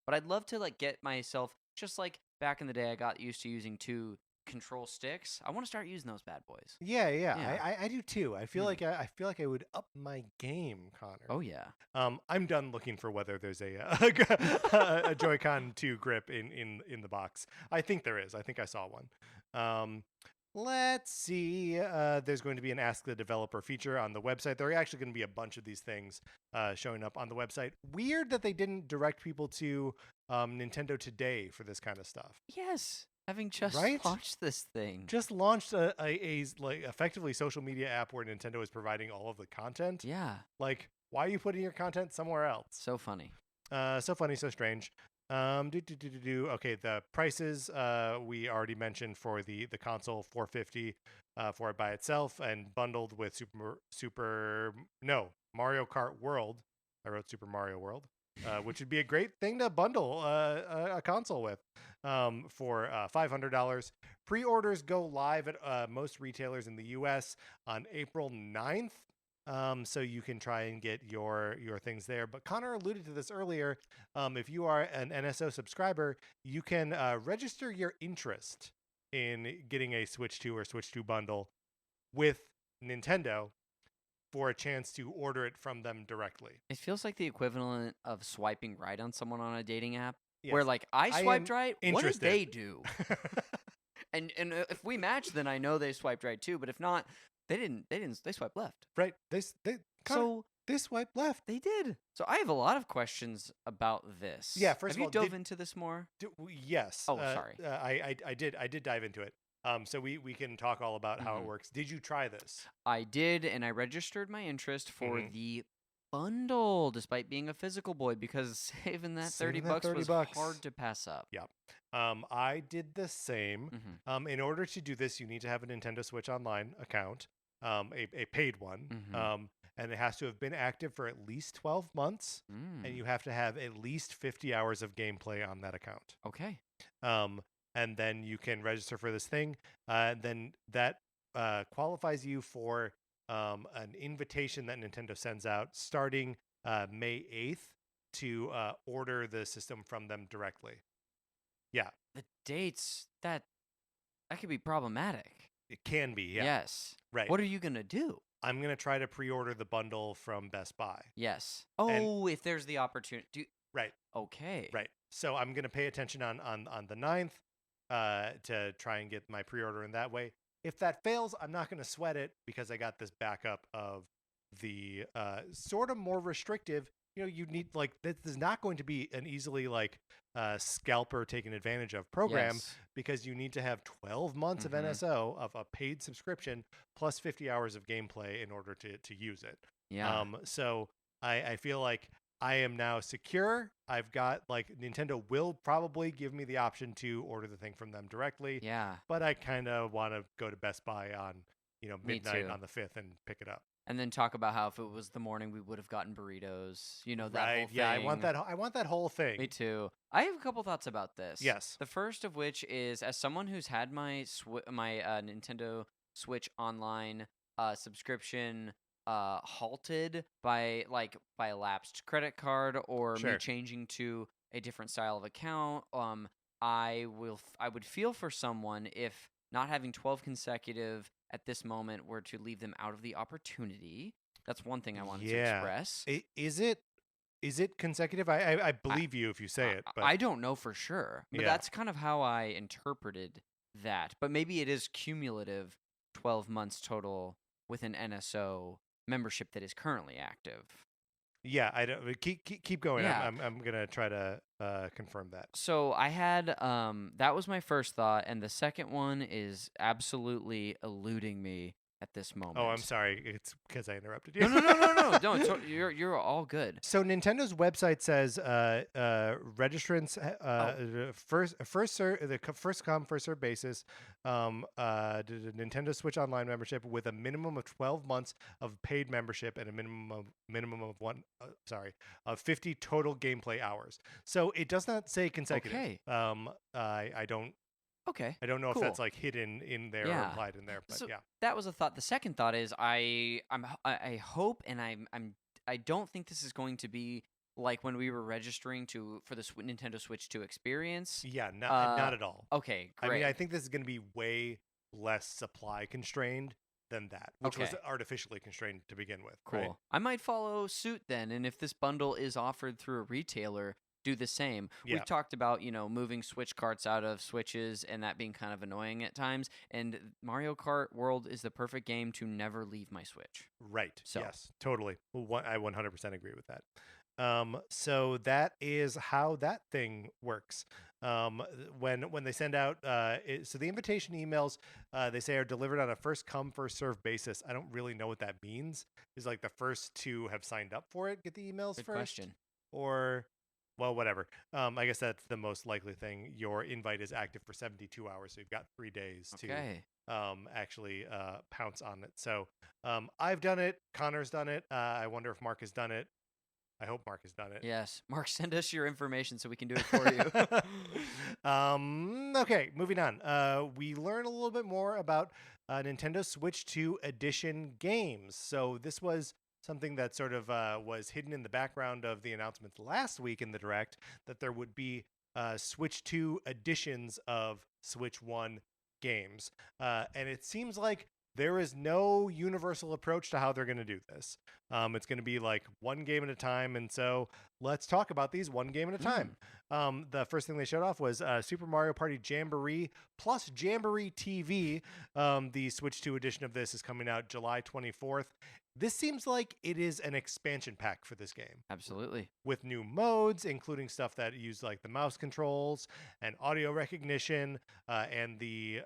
But I'd love to like get myself, just like back in the day I got used to using two control sticks. I want to start using those bad boys. Yeah. I do too. I feel like I would up my game, Connor. Oh yeah. I'm done looking for whether there's a Joy-Con 2 grip in the box. I think there is. I think I saw one. Let's see. There's going to be an Ask the Developer feature on the website. There are actually going to be a bunch of these things showing up on the website. Weird that they didn't direct people to Nintendo Today for this kind of stuff. Yes, having just launched this thing. Just launched a like effectively social media app where Nintendo is providing all of the content. Yeah. Like, why are you putting your content somewhere else? So funny. So funny, so strange. Okay, the prices we already mentioned for the console, $450 for it by itself, and bundled with Mario Kart World. I wrote Super Mario World, which would be a great thing to bundle a console with for $500. Pre-orders go live at most retailers in the U.S. on April 9th. So you can try and get your things there. But Connor alluded to this earlier. If you are an NSO subscriber, you can register your interest in getting a Switch 2 or Switch 2 bundle with Nintendo for a chance to order it from them directly. It feels like the equivalent of swiping right on someone on a dating app, where like I swiped right. What did they do? and if we match, then I know they swiped right too. But if not, they didn't. They swiped left. Right. They swiped left. They did. So I have a lot of questions about this. Yeah. First of all, have you dove into this more? Yes. Oh, sorry. I did dive into it. So we can talk all about how it works. Did you try this? I did, and I registered my interest for the bundle, despite being a physical boy, because saving that $30 was hard to pass up. Yeah. I did the same. In order to do this, you need to have a Nintendo Switch Online account. a paid one, and it has to have been active for at least 12 months, and you have to have at least 50 hours of gameplay on that account. Okay. And then you can register for this thing. Then that qualifies you for an invitation that Nintendo sends out starting May 8th to order the system from them directly. Yeah. The dates, that could be problematic. It can be, yeah. Yes. Right. What are you going to do? I'm going to try to pre-order the bundle from Best Buy. Yes. Oh, if there's the opportunity. Right. Okay. Right. So I'm going to pay attention on the 9th to try and get my pre-order in that way. If that fails, I'm not going to sweat it because I got this backup of the sort of more restrictive. You need, like, this is not going to be an easily scalper taken advantage of program, because you need to have 12 months of NSO of a paid subscription plus 50 hours of gameplay in order to use it. Yeah. So I feel like I am now secure. I've got, Nintendo will probably give me the option to order the thing from them directly. Yeah. But I kind of want to go to Best Buy on, midnight on the 5th and pick it up. And then talk about how if it was the morning, we would have gotten burritos. That whole thing. Yeah, I want that whole thing. Me too. I have a couple thoughts about this. Yes. The first of which is, as someone who's had my Nintendo Switch Online subscription halted by a lapsed credit card or me changing to a different style of account, I would feel for someone if not having 12 consecutive at this moment were to leave them out of the opportunity. That's one thing I wanted to express. Is it consecutive? I believe you if you say it, but I don't know for sure. But that's kind of how I interpreted that. But maybe it is cumulative 12 months total with an NSO membership that is currently active. Yeah, I don't keep going. Yeah. I'm gonna try to confirm that. So I had that was my first thought, and the second one is absolutely eluding me at this moment. Oh, I'm sorry. It's because I interrupted you. No. Don't. You're all good. So Nintendo's website says registrants first come first serve basis. Nintendo Switch Online membership with a minimum of 12 months of paid membership and a minimum of 50 total gameplay hours. So it does not say consecutive. Okay. I don't. Okay. I don't know cool. if that's hidden in there or implied in there, but so that was a thought. The second thought is I hope, and I don't think this is going to be like when we were registering for the Nintendo Switch 2 experience. Yeah, not at all. Okay, great. I mean, I think this is going to be way less supply constrained than that, which was artificially constrained to begin with. Cool. Right? I might follow suit then, and if this bundle is offered through a retailer, do the same. Yeah. We've talked about, moving Switch carts out of Switches and that being kind of annoying at times. And Mario Kart World is the perfect game to never leave my Switch. Right. So. Yes, totally. I 100% agree with that. So that is how that thing works. When they send out, so the invitation emails, they say are delivered on a first come first serve basis. I don't really know what that means. Is like the first to have signed up for it get the emails Good first? Question. Or, well, whatever. I guess that's the most likely thing. Your invite is active for 72 hours, so you've got 3 days to actually pounce on it. So I've done it. Connor's done it. I wonder if Mark has done it. I hope Mark has done it. Yes. Mark, send us your information so we can do it for you. Okay, moving on. We learn a little bit more about Nintendo Switch 2 Edition games. So this was something that sort of was hidden in the background of the announcements last week in the Direct, that there would be Switch 2 editions of Switch 1 games. And it seems like there is no universal approach to how they're going to do this. It's going to be like one game at a time. And so let's talk about these one game at a time. The first thing they showed off was Super Mario Party Jamboree plus Jamboree TV. The Switch 2 edition of this is coming out July 24th. This seems like it is an expansion pack for this game. Absolutely. With new modes, including stuff that use like the mouse controls and audio recognition and the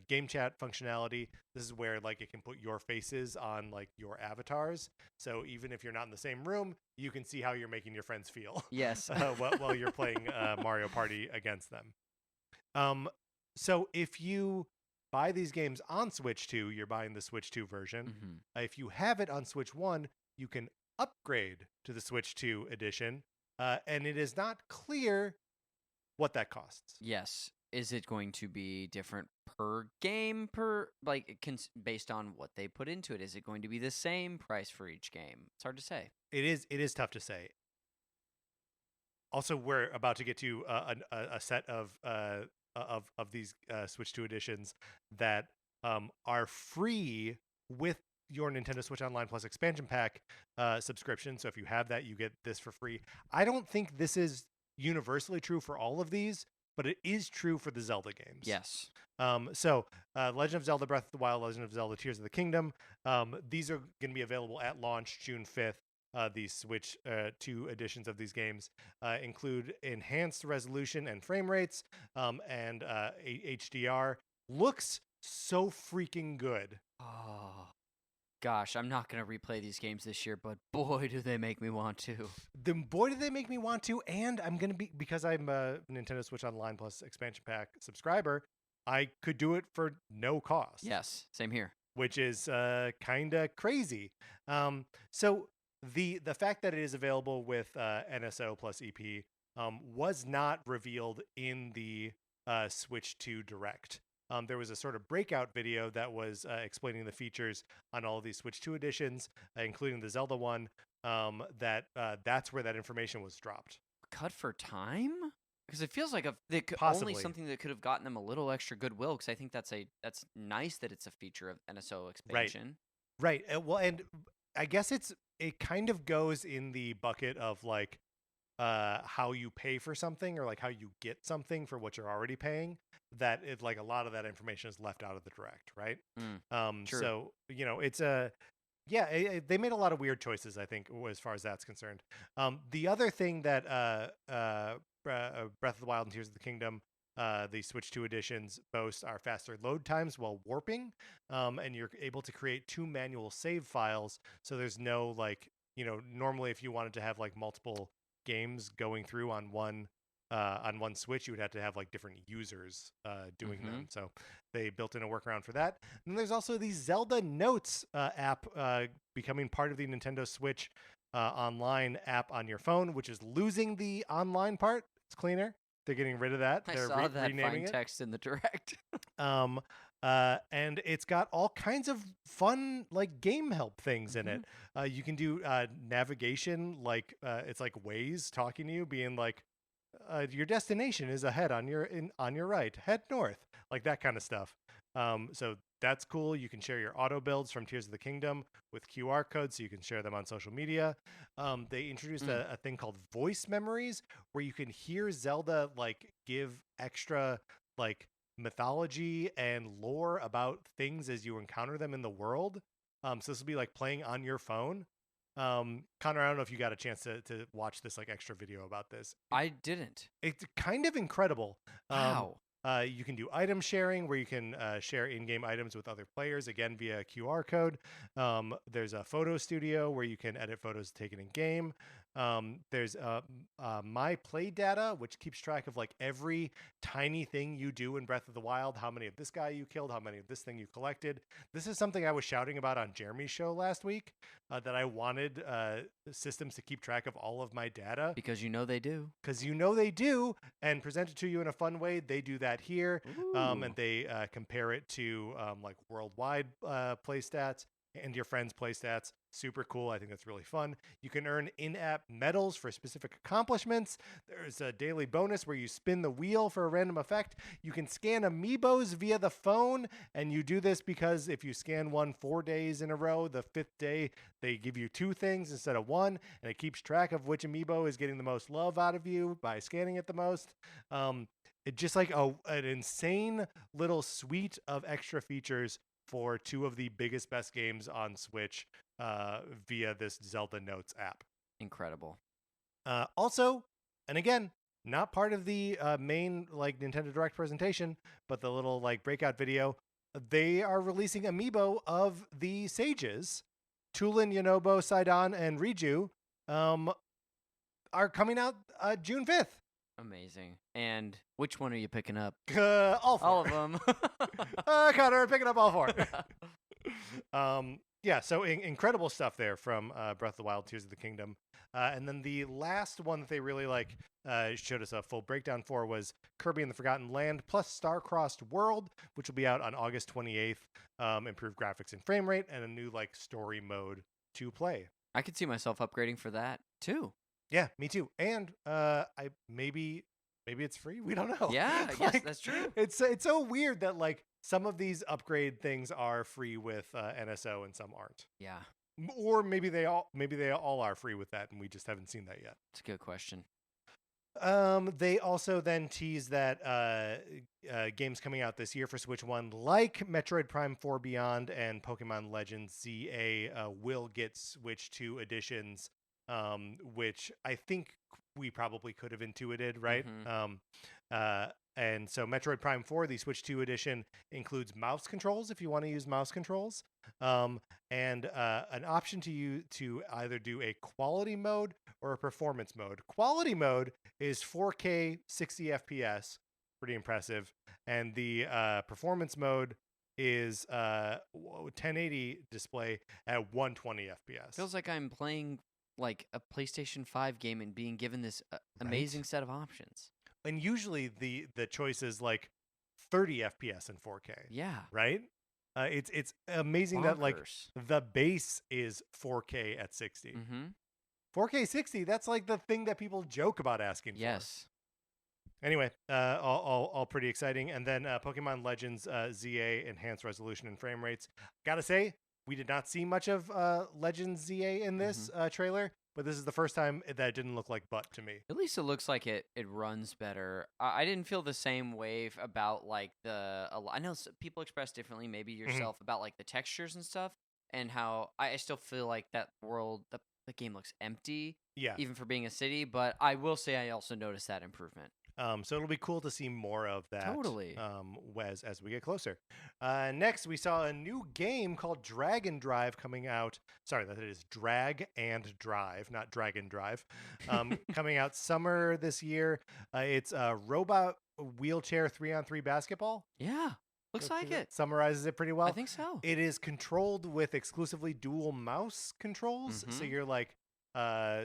game chat functionality. This is where like it can put your faces on like your avatars. So even if you're not in the same room, you can see how you're making your friends feel. Yes. while you're playing Mario Party against them. So if you buy these games on Switch 2, you're buying the Switch 2 version. Mm-hmm. If you have it on Switch 1, you can upgrade to the Switch 2 edition, and it is not clear what that costs. Yes. Is it going to be different per game, based on what they put into it? Is it going to be the same price for each game? It's hard to say. It is tough to say. Also, we're about to get to a set of these Switch 2 editions that are free with your Nintendo Switch Online Plus expansion pack subscription. So if you have that, you get this for free. I don't think this is universally true for all of these, but it is true for the Zelda games. Yes. So Legend of Zelda Breath of the Wild, Legend of Zelda Tears of the Kingdom, these are going to be available at launch June 5th. The Switch 2 editions of these games include enhanced resolution and frame rates, and HDR. Looks so freaking good. Oh, gosh, I'm not going to replay these games this year, but boy, do they make me want to. Boy, do they make me want to, and I'm going to be, because I'm a Nintendo Switch Online Plus expansion pack subscriber, I could do it for no cost. Yes, same here. Which is kind of crazy. So the fact that it is available with NSO plus EP was not revealed in the Switch 2 Direct. There was a sort of breakout video that was explaining the features on all of these Switch 2 editions, including the Zelda one, that's where that information was dropped. Cut for time? Because it feels like only something that could have gotten them a little extra goodwill, because I think that's nice that it's a feature of NSO expansion. Right. Well, and I guess it kind of goes in the bucket of like how you pay for something, or like how you get something for what you're already paying, that it, like, a lot of that information is left out of the Direct, right? True. So, you know, it's they made a lot of weird choices, I think, as far as that's concerned. The other thing that Breath of the Wild and Tears of the Kingdom, the Switch 2 editions boast, are faster load times while warping, and you're able to create 2 manual save files, so there's no, like, you know, normally if you wanted to have like multiple games going through on one Switch, you would have to have like different users doing them. So they built in a workaround for that. And there's also the Zelda Notes app becoming part of the Nintendo Switch online app on your phone, which is losing the online part. It's cleaner. They're getting rid of that. I They're saw that renaming fine text in the Direct. And it's got all kinds of fun, like, game help things in it. You can do navigation, like it's like Waze talking to you, being like, your destination is ahead on your right, head north, like that kind of stuff. So that's cool. You can share your auto builds from Tears of the Kingdom with QR codes, so you can share them on social media. They introduced a thing called voice memories, where you can hear Zelda like give extra like mythology and lore about things as you encounter them in the world. So this will be like playing on your phone. Connor, I don't know if you got a chance to watch this like extra video about this. I didn't. It's kind of incredible. Wow. You can do item sharing, where you can share in-game items with other players, again via QR code. There's a photo studio where you can edit photos taken in game. There's my play data, which keeps track of like every tiny thing you do in Breath of the Wild, how many of this guy you killed, how many of this thing you collected. This is something I was shouting about on Jeremy's show last week, that I wanted systems to keep track of all of my data. Because you know they do. And present it to you in a fun way. They do that here. And they compare it to like worldwide play stats and your friends' play stats. Super cool. I think that's really fun. You can earn in-app medals for specific accomplishments. There's a daily bonus where you spin the wheel for a random effect. You can scan amiibos via the phone, and you do this because if you scan one 4 days in a row, the 5th day they give you 2 things instead of 1, and it keeps track of which amiibo is getting the most love out of you by scanning it the most. It's just like an insane little suite of extra features for 2 of the biggest, best games on Switch via this Zelda Notes app. Incredible. Also, and again, not part of the main like Nintendo Direct presentation, but the little like breakout video, they are releasing amiibo of the sages. Tulin, Yonobo, Sidon, and Riju are coming out June 5th. Amazing. And which one are you picking up? All four. All of them. Connor, picking up all four. Yeah, so incredible stuff there from Breath of the Wild, Tears of the Kingdom. And then the last one that they really showed us a full breakdown for was Kirby and the Forgotten Land plus Star-Crossed World, which will be out on August 28th. Improved graphics and frame rate, and a new story mode to play. I could see myself upgrading for that too. Yeah, me too. And I maybe it's free. We don't know. Yeah, I guess that's true. It's so weird that some of these upgrade things are free with NSO and some aren't. Yeah. Or maybe they all are free with that, and we just haven't seen that yet. It's a good question. They also then tease that games coming out this year for Switch One, like Metroid Prime 4 Beyond and Pokemon Legends ZA, will get Switch 2 editions, which I think we probably could have intuited, right? Mm-hmm. And so Metroid Prime 4, the Switch 2 edition, includes mouse controls if you want to use mouse controls, and an option to either do a quality mode or a performance mode. Quality mode is 4K 60 FPS, pretty impressive, and the performance mode is 1080 display at 120 FPS. Feels like I'm playing like a PlayStation 5 game and being given this amazing set of options. And usually the choice is 30 FPS in 4K. Yeah. Right? It's amazing Bonkers. that the base is 4K at 60. Mm-hmm. 4K 60, that's the thing that people joke about asking for. Yes. Anyway, all pretty exciting. And then Pokemon Legends ZA enhanced resolution and frame rates. Gotta say, we did not see much of Legends ZA in this trailer, but this is the first time that didn't look like butt to me. At least it looks like it runs better. I didn't feel the same wave about I know people express differently, maybe yourself, about the textures and stuff, and how I still feel like that world, the game looks empty, even for being a city, but I will say I also noticed that improvement. So it'll be cool to see more of that. Totally. As we get closer. Next, we saw a new game called Drag and Drive coming out. Sorry, that is Drag and Drive, not Dragon Drive. Coming out summer this year. It's a robot wheelchair 3-on-3 basketball. Yeah, looks like it. Summarizes it pretty well. I think so. It is controlled with exclusively dual mouse controls. So you're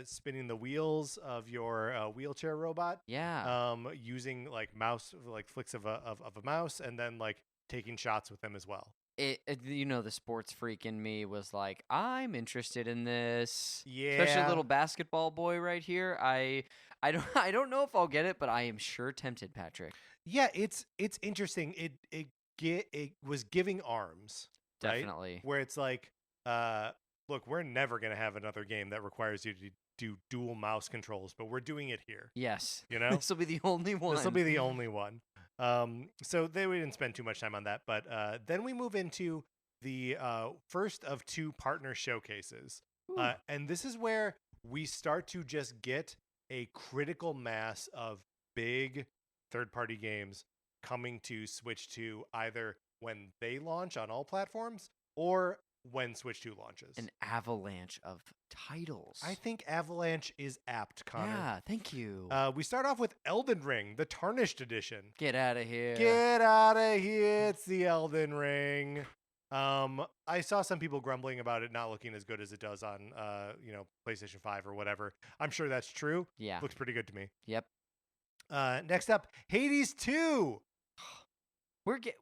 spinning the wheels of your wheelchair robot. Yeah. Using mouse flicks of a mouse, and then taking shots with them as well. The sports freak in me was like, I'm interested in this. Yeah. Especially little basketball boy right here. I don't know if I'll get it, but I am sure tempted, Patrick. Yeah, it's interesting. It was giving arms. Definitely. Right? Where it's look, we're never going to have another game that requires you to do dual mouse controls, but we're doing it here. Yes. This will be the only one. This will be the only one. So we didn't spend too much time on that, but then we move into the first of two partner showcases. And this is where we start to just get a critical mass of big third-party games coming to Switch 2, either when they launch on all platforms or when Switch 2 launches. An avalanche of titles. I think avalanche is apt, Connor. Yeah, thank you. We start off with Elden Ring, the Tarnished Edition. Get out of here. Get out of here. It's the Elden Ring. I saw some people grumbling about it not looking as good as it does on PlayStation 5 or whatever. I'm sure that's true. Yeah. Looks pretty good to me. Yep. Next up, Hades 2.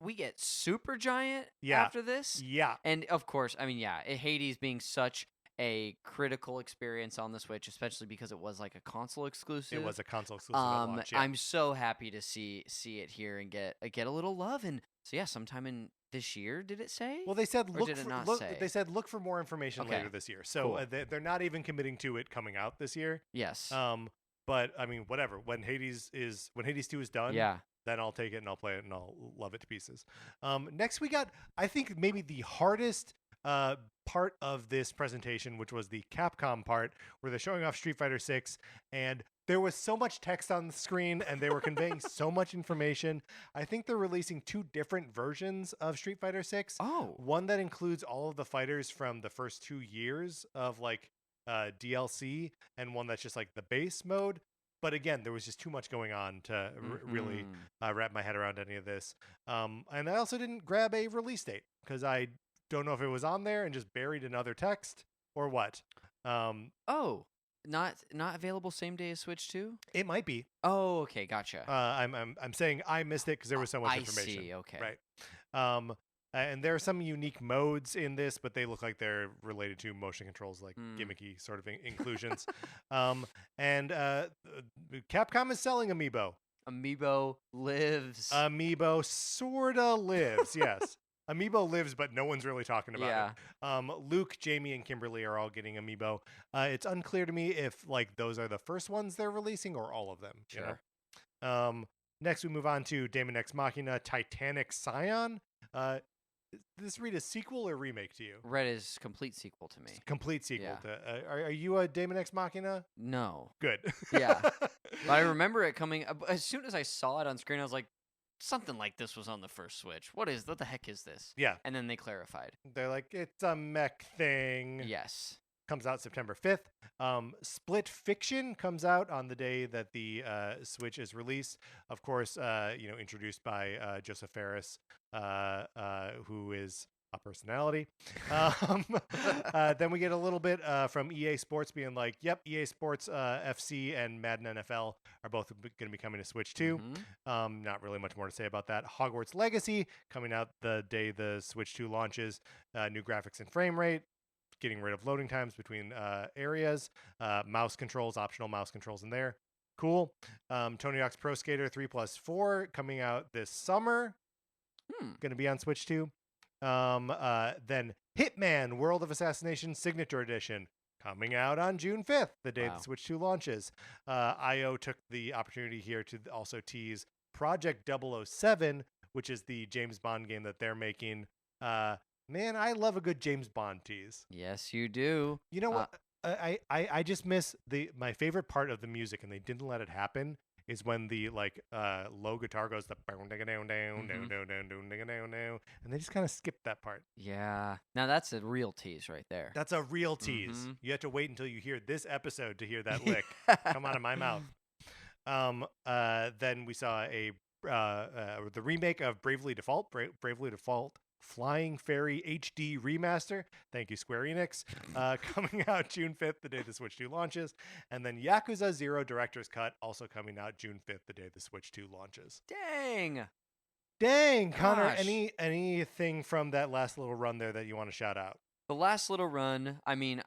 We get Supergiant Yeah. after this. Yeah. And of course, Hades being such a critical experience on the Switch, especially because it was a console exclusive. It was a console exclusive at launch, yeah. I'm so happy to see it here and get a little love. And so yeah, sometime in this year, did it say? Well, they said say? They said look for more information later this year. So cool. They're not even committing to it coming out this year. Yes. But whatever. When Hades 2 is done, yeah. Then I'll take it and I'll play it and I'll love it to pieces. Next we got, I think, maybe the hardest part of this presentation, which was the Capcom part, where they're showing off Street Fighter 6, and there was so much text on the screen and they were conveying so much information. I think they're releasing two different versions of Street Fighter 6. Oh. One that includes all of the fighters from the first 2 years of DLC, and one that's just the base mode. But again, there was just too much going on to really wrap my head around any of this. And I also didn't grab a release date because I don't know if it was on there and just buried in other text or what. Oh, not available same day as Switch 2? It might be. Oh, okay, gotcha. I'm saying I missed it because there was so much information. I see, okay. Right. And there are some unique modes in this, but they look like they're related to motion controls, like gimmicky sort of inclusions. And Capcom is selling Amiibo. Amiibo lives. Amiibo sorta lives, yes. Amiibo lives, but no one's really talking about it. Luke, Jamie, and Kimberly are all getting Amiibo. It's unclear to me if like those are the first ones they're releasing or all of them. Sure. You know? Next, we move on to Daemon X Machina Titanic Scion. This read a sequel or remake to you? Read is complete sequel to me. Complete sequel to. Are you a Daemon X Machina? No. Good. Yeah. But I remember it coming as soon as I saw it on screen. I was like, something like this was on the first Switch. What the heck is this? Yeah. And then they clarified. They're like, it's a mech thing. Yes. Comes out September 5th. Split Fiction comes out on the day that the Switch is released. Of course, introduced by Joseph Ferris, who is a personality. Then we get a little bit from EA Sports being like, yep, EA Sports FC and Madden NFL are both going to be coming to Switch too. Not really much more to say about that. Hogwarts Legacy coming out the day the Switch 2 launches. New graphics and frame rate. Getting rid of loading times between areas. Mouse controls, optional mouse controls in there. Cool. Tony Hawk's Pro Skater 3+4 coming out this summer. Going to be on Switch 2. Then Hitman World of Assassination Signature Edition coming out on June 5th, the day the Switch 2 launches. IO took the opportunity here to also tease Project 007, which is the James Bond game that they're making. Man, I love a good James Bond tease. Yes, you do. You know what? I just miss my favorite part of the music, and they didn't let it happen, is when the low guitar goes the and they just kind of skipped that part. Yeah. Now that's a real tease right there. That's a real tease. You have to wait until you hear this episode to hear that lick come out of my mouth. Then we saw the remake of Bravely Default. Bravely Default Flying Fairy HD Remaster. Thank you, Square Enix. Coming out June 5th, the day the Switch 2 launches. And then Yakuza 0 Director's Cut, also coming out June 5th, the day the Switch 2 launches. Dang, Connor, anything from that last little run there that you want to shout out? The last little run, I mean,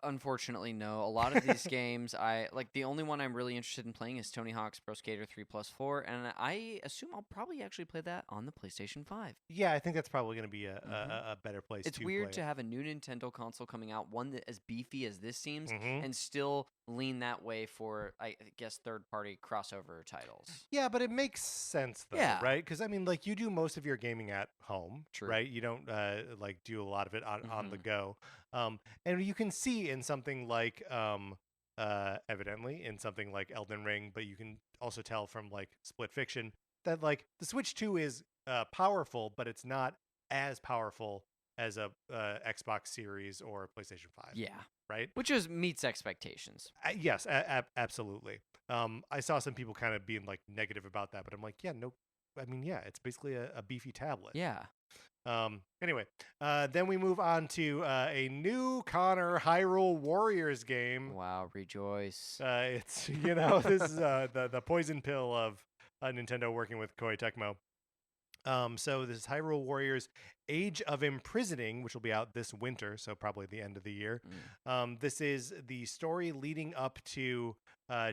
unfortunately, no. A lot of these games, the only one I'm really interested in playing is Tony Hawk's Pro Skater 3+4, and I assume I'll probably actually play that on the PlayStation 5. Yeah, I think that's probably going to be a better place to play. It's weird to have a new Nintendo console coming out, one that as beefy as this seems, and still lean that way for, I guess, third-party crossover titles. Yeah, but it makes sense, though, right? Because, I mean, you do most of your gaming at home, right? You don't, do a lot of it on the go. And you can see in something like, evidently, in something like Elden Ring, but you can also tell from, Split Fiction, that, the Switch 2 is powerful, but it's not as powerful as a Xbox Series or PlayStation 5. Yeah. Right? Which meets expectations. Yes, absolutely. I saw some people kind of being, negative about that, but I'm like, it's basically a beefy tablet. Yeah. Anyway, then we move on to a new Conner Hyrule Warriors game. Wow, rejoice. It's, this is the poison pill of Nintendo working with Koei Tecmo. So this is Hyrule Warriors Age of Imprisoning, which will be out this winter, so probably the end of the year. This is the story leading up to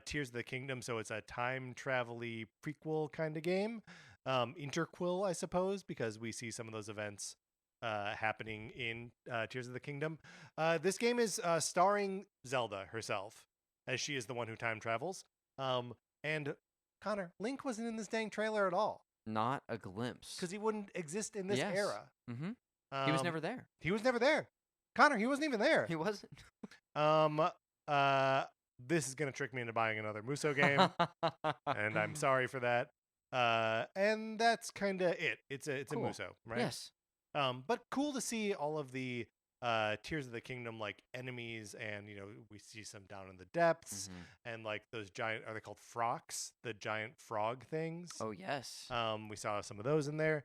Tears of the Kingdom, so it's a time travel-y prequel kind of game. Interquel, I suppose, because we see some of those events happening in Tears of the Kingdom. This game is starring Zelda herself, as she is the one who time travels. And Connor, Link wasn't in this dang trailer at all. Not a glimpse. Because he wouldn't exist in this era. He was never there. He was never there. Connor, he wasn't even there. He wasn't. This is going to trick me into buying another Muso game. And I'm sorry for that. And that's kind of it. It's cool. A Muso, right? Yes. But cool to see all of the Tears of the Kingdom like enemies, and we see some down in the depths, and like those giant, are they called frocks? The giant frog things. Oh yes. We saw some of those in there.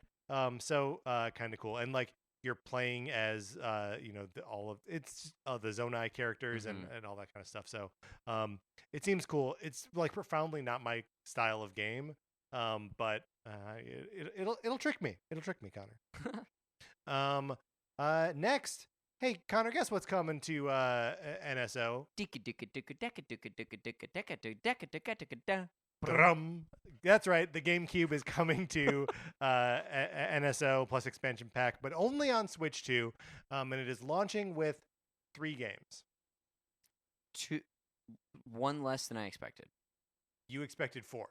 So kind of cool, and like you're playing as all of it's the Zonai characters and all that kind of stuff. So it seems cool. It's like profoundly not my style of game, but it'll trick me. It'll trick me, Connor. Next, hey Connor, guess what's coming to NSO? That's right. The GameCube is coming to NSO plus expansion pack, but only on Switch 2, and it is launching with 3 games. One less than I expected. You expected 4.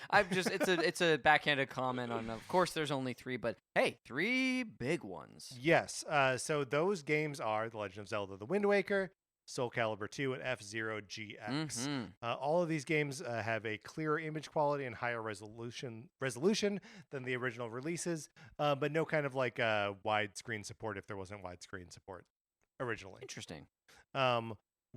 I've just it's a backhanded comment on. Of course, there's only 3, but hey, 3 big ones. Yes. So those games are The Legend of Zelda: The Wind Waker, Soul Calibur 2, and F-Zero GX. All of these games have a clearer image quality and higher resolution than the original releases, but no kind of like widescreen support if there wasn't widescreen support originally. Interesting.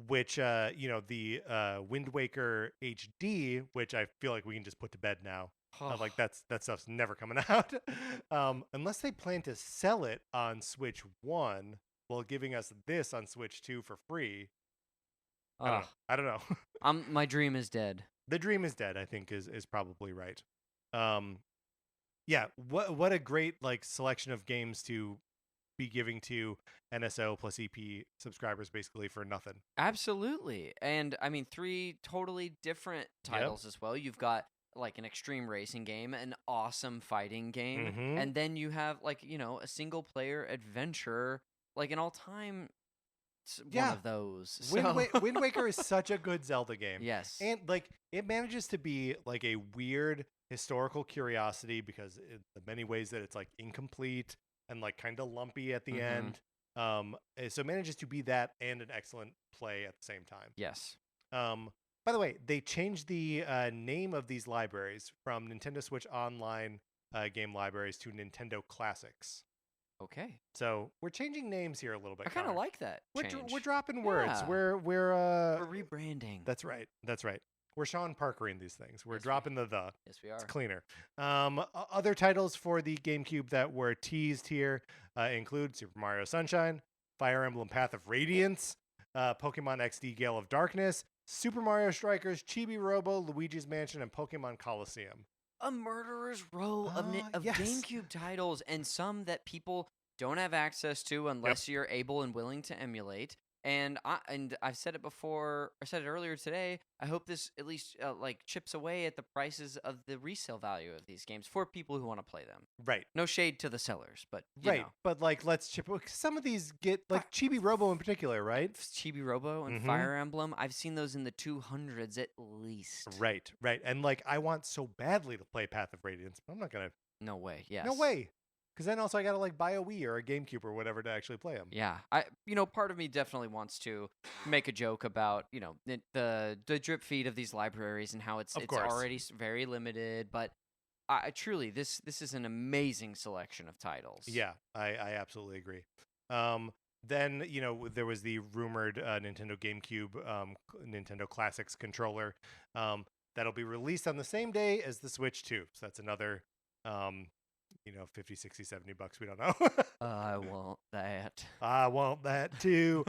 Which the Wind Waker HD, which I feel like we can just put to bed now. Like that stuff's never coming out, unless they plan to sell it on Switch 1 while giving us this on Switch 2 for free. I don't know. My dream is dead. The dream is dead, I think is probably right. Yeah, what a great like selection of games to be giving to NSO plus EP subscribers basically for nothing. Absolutely. And I mean 3 totally different titles as well. You've got like an extreme racing game, an awesome fighting game, and then you have like, a single player adventure, like an all-time one of those. Wind Waker is such a good Zelda game. Yes. And like it manages to be like a weird historical curiosity because in the many ways that it's like incomplete and like kind of lumpy at the end. So it manages to be that and an excellent play at the same time. Yes. By the way, they changed the name of these libraries from Nintendo Switch Online game libraries to Nintendo Classics. Okay. So we're changing names here a little bit. I kind of like that. We're dropping words. Yeah. We're rebranding. That's right. We're Sean Parkering these things. We're dropping the. Yes, we are. It's cleaner. Other titles for the GameCube that were teased here include Super Mario Sunshine, Fire Emblem Path of Radiance, Pokemon XD Gale of Darkness, Super Mario Strikers, Chibi Robo, Luigi's Mansion, and Pokemon Coliseum. A murderer's row of GameCube titles, and some that people don't have access to unless you're able and willing to emulate. And I've said it before. I said it earlier today. I hope this at least like chips away at the prices of the resale value of these games for people who want to play them. Right. No shade to the sellers, but you know. But like let's chip. Some of these get like Chibi Robo in particular, right? Chibi Robo and Fire Emblem. I've seen those in the 200s at least. Right. And like I want so badly to play Path of Radiance, but I'm not gonna. No way. Yes. No way. Because then also I gotta like buy a Wii or a GameCube or whatever to actually play them. Yeah, part of me definitely wants to make a joke about the drip feed of these libraries and how it's already very limited. But I truly this is an amazing selection of titles. Yeah, I absolutely agree. Then there was the rumored Nintendo GameCube Nintendo Classics controller that'll be released on the same day as the Switch 2. So that's another. 50, 60, 70 bucks. We don't know. I want that. I want that too.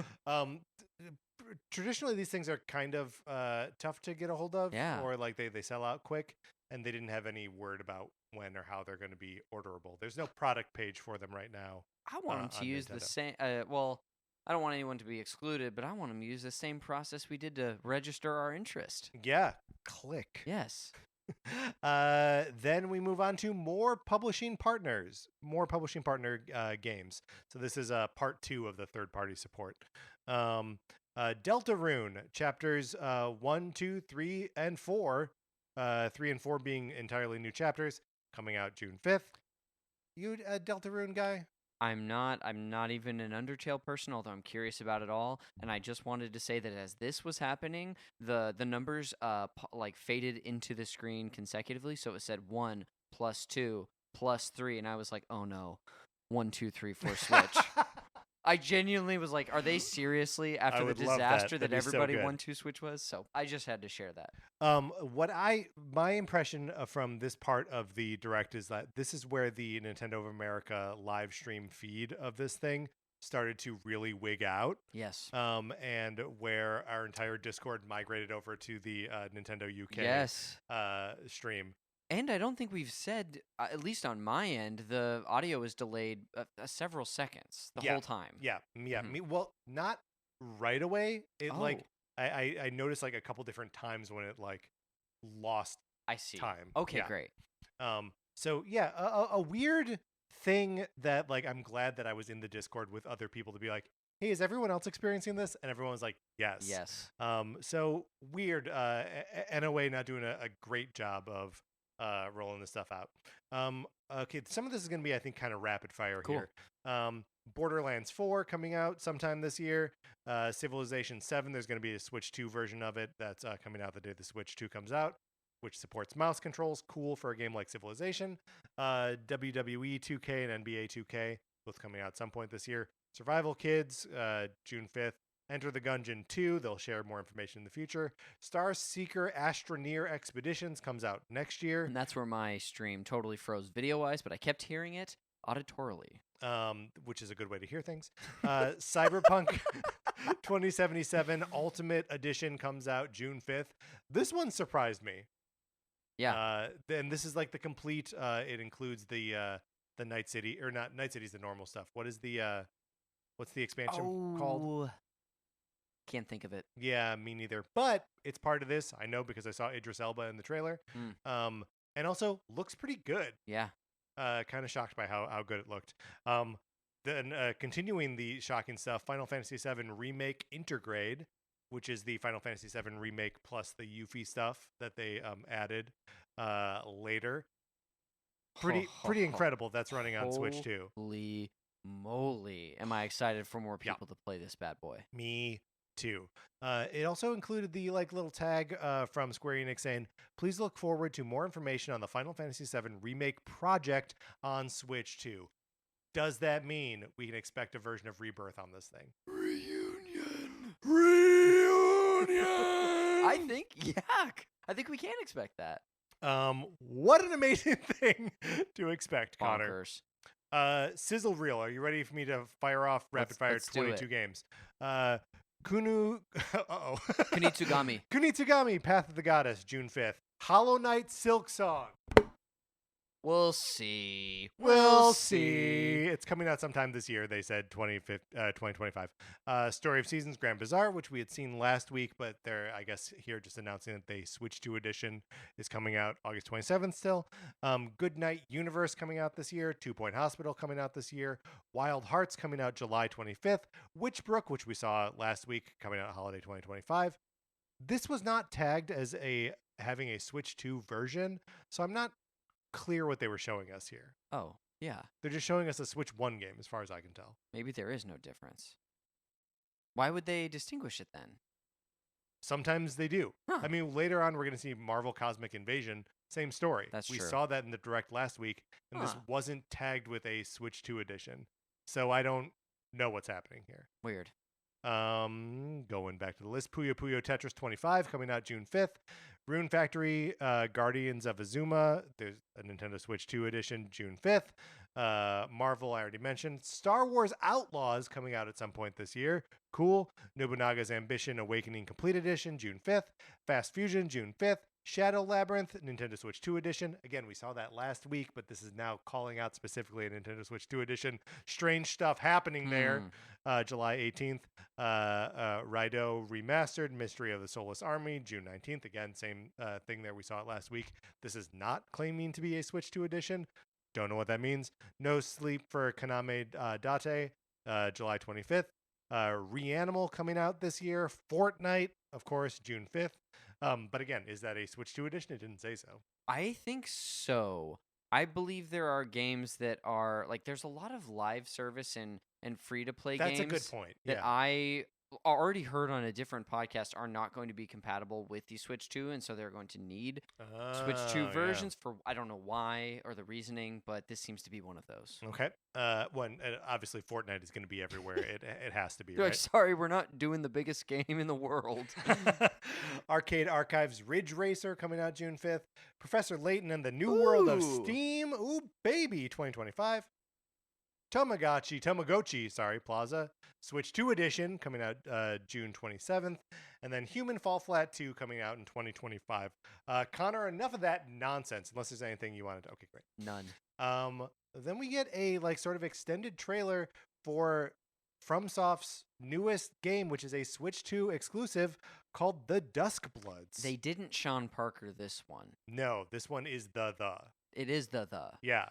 Traditionally, these things are kind of tough to get a hold of. Yeah. Or like they sell out quick, and they didn't have any word about when or how they're going to be orderable. There's no product page for them right now. I want them to use Nintendo. the same. I don't want anyone to be excluded, but I want them to use the same process we did to register our interest. Yeah. Click. Yes. Then we move on to more publishing partner games. So this is part 2 of the third-party support. Deltarune chapters 1, 2, 3, and 4. 3 and 4 being entirely new chapters, coming out June 5th. You a Deltarune guy? I'm not even an Undertale person, although I'm curious about it all. And I just wanted to say that as this was happening, the numbers like faded into the screen consecutively. So it said 1 + 2 + 3, and I was like, oh no, 1, 2, 3, 4 switch. I genuinely was like, are they seriously I after the would love that. disaster That'd that be so everybody good. 1-2 Switch was? So I just had to share that. My impression from this part of the direct is that this is where the Nintendo of America live stream feed of this thing started to really wig out. Yes. And where our entire Discord migrated over to the Nintendo UK Yes. stream. And I don't think we've said, at least on my end, the audio was delayed several seconds the whole time. Yeah. Mhm. Well, not right away. It Oh, I noticed like a couple different times when it like lost I see. time. Okay, Yeah. great. So yeah, a weird thing that like I'm glad that I was in the Discord with other people to be like, hey, is everyone else experiencing this? And everyone was like, yes. Yes. So weird. NOA not doing a great job of rolling this stuff out. Okay, some of this is going to be, I think, kind of rapid fire Cool. here. Borderlands 4 coming out sometime this year. Civilization 7, there's going to be a Switch 2 version of it that's coming out the day the Switch 2 comes out, which supports mouse controls. Cool for a game like Civilization. WWE 2K and NBA 2K, both coming out at some point this year. Survival Kids, June 5th. Enter the Gungeon 2. They'll share more information in the future. Star Seeker Astroneer Expeditions comes out next year. And that's where my stream totally froze video-wise, but I kept hearing it auditorily. Which is a good way to hear things. Cyberpunk 2077 Ultimate Edition comes out June 5th. This one surprised me. Yeah. Then this is like the complete. It includes the Night City, or not Night City's the normal stuff. What is the what's the expansion called? Can't think of it. Yeah, me neither. But it's part of this. I know because I saw Idris Elba in the trailer. And also looks pretty good. Yeah. Kind of shocked by how good it looked. Then continuing the shocking stuff, Final Fantasy VII Remake Intergrade, which is the Final Fantasy VII Remake plus the Yuffie stuff that they added later. Pretty incredible. That's running on Switch too. Holy moly. Am I excited for more people to play this bad boy. Me too. It also included the like little tag from Square Enix saying, please look forward to more information on the Final Fantasy VII Remake project on Switch 2. Does that mean we can expect a version of Rebirth on this thing? Reunion! I think we can expect that. What an amazing thing to expect, Connor. Bonkers. Sizzle reel. Are you ready for me to fire off rapid fire 22 games? Kunitsugami. Kunitsugami, Path of the Goddess, June 5th. Hollow Knight Silk Song. We'll see. We'll see. It's coming out sometime this year. They said 2025. Story of Seasons Grand Bazaar, which we had seen last week, but they're, I guess, here just announcing that they Switch 2 edition is coming out August 27th still. Good Night Universe coming out this year. 2 Point Hospital coming out this year. Wild Hearts coming out July 25th. Witchbrook, which we saw last week, coming out holiday 2025. This was not tagged as having a Switch 2 version, so I'm not clear what they were showing us here. Oh, yeah. They're just showing us a Switch 1 game as far as I can tell. Maybe there is no difference. Why would they distinguish it then? Sometimes they do. Huh. I mean, later on we're going to see Marvel Cosmic Invasion, same story. That's we true. saw that in the direct last week, and this wasn't tagged with a Switch 2 edition. So I don't know what's happening here. Weird. Going back to the list, Puyo Puyo Tetris 25 coming out June 5th. Rune Factory, Guardians of Azuma. There's a Nintendo Switch 2 edition, June 5th. Marvel, I already mentioned. Star Wars Outlaws coming out at some point this year. Cool. Nobunaga's Ambition Awakening Complete Edition, June 5th. Fast Fusion, June 5th. Shadow Labyrinth, Nintendo Switch 2 edition. Again, we saw that last week, but this is now calling out specifically a Nintendo Switch 2 edition. Strange stuff happening there. July 18th. Raido Remastered, Mystery of the Soulless Army, June 19th. Again, same thing there. We saw it last week. This is not claiming to be a Switch 2 edition. Don't know what that means. No Sleep for Kaname Date, July 25th. Reanimal coming out this year. Fortnite, of course, June 5th. But again, is that a Switch 2 edition? It didn't say so. I think so. I believe there are games that are like there's a lot of live service and free to play games. That's a good point. That I already heard on a different podcast are not going to be compatible with the Switch 2, and so they're going to need Switch 2 versions for I don't know why or the reasoning, but this seems to be one of those. Okay. Obviously Fortnite is going to be everywhere. It has to be, You're right? like, sorry, we're not doing the biggest game in the world. Arcade Archives Ridge Racer coming out June 5th. Professor Layton and the New World of Steam. Ooh, baby, 2025. Tamagotchi, Plaza. Switch 2 edition coming out June 27th. And then Human Fall Flat 2 coming out in 2025. Connor, enough of that nonsense, unless there's anything you wanted to. Okay, great. None. Then we get a sort of extended trailer for FromSoft's newest game, which is a Switch 2 exclusive called The Duskbloods. They didn't Sean Parker this one. No, this one is the. It is the. Yeah.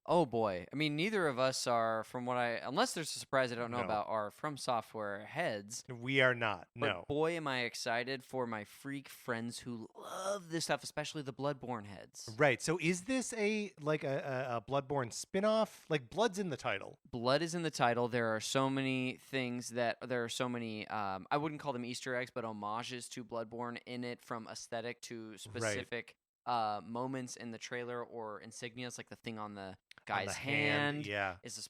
Oh boy. I mean, neither of us are, unless there's a surprise I don't know about, are From Software heads. We are not, no. But boy, am I excited for my freak friends who love this stuff, especially the Bloodborne heads. Right. So is this a Bloodborne spin-off? Like, Blood's in the title. Blood is in the title. There are so many things I wouldn't call them Easter eggs, but homages to Bloodborne in it, from aesthetic to specific moments in the trailer or insignias, like the thing on the guy's hand. Yeah. Is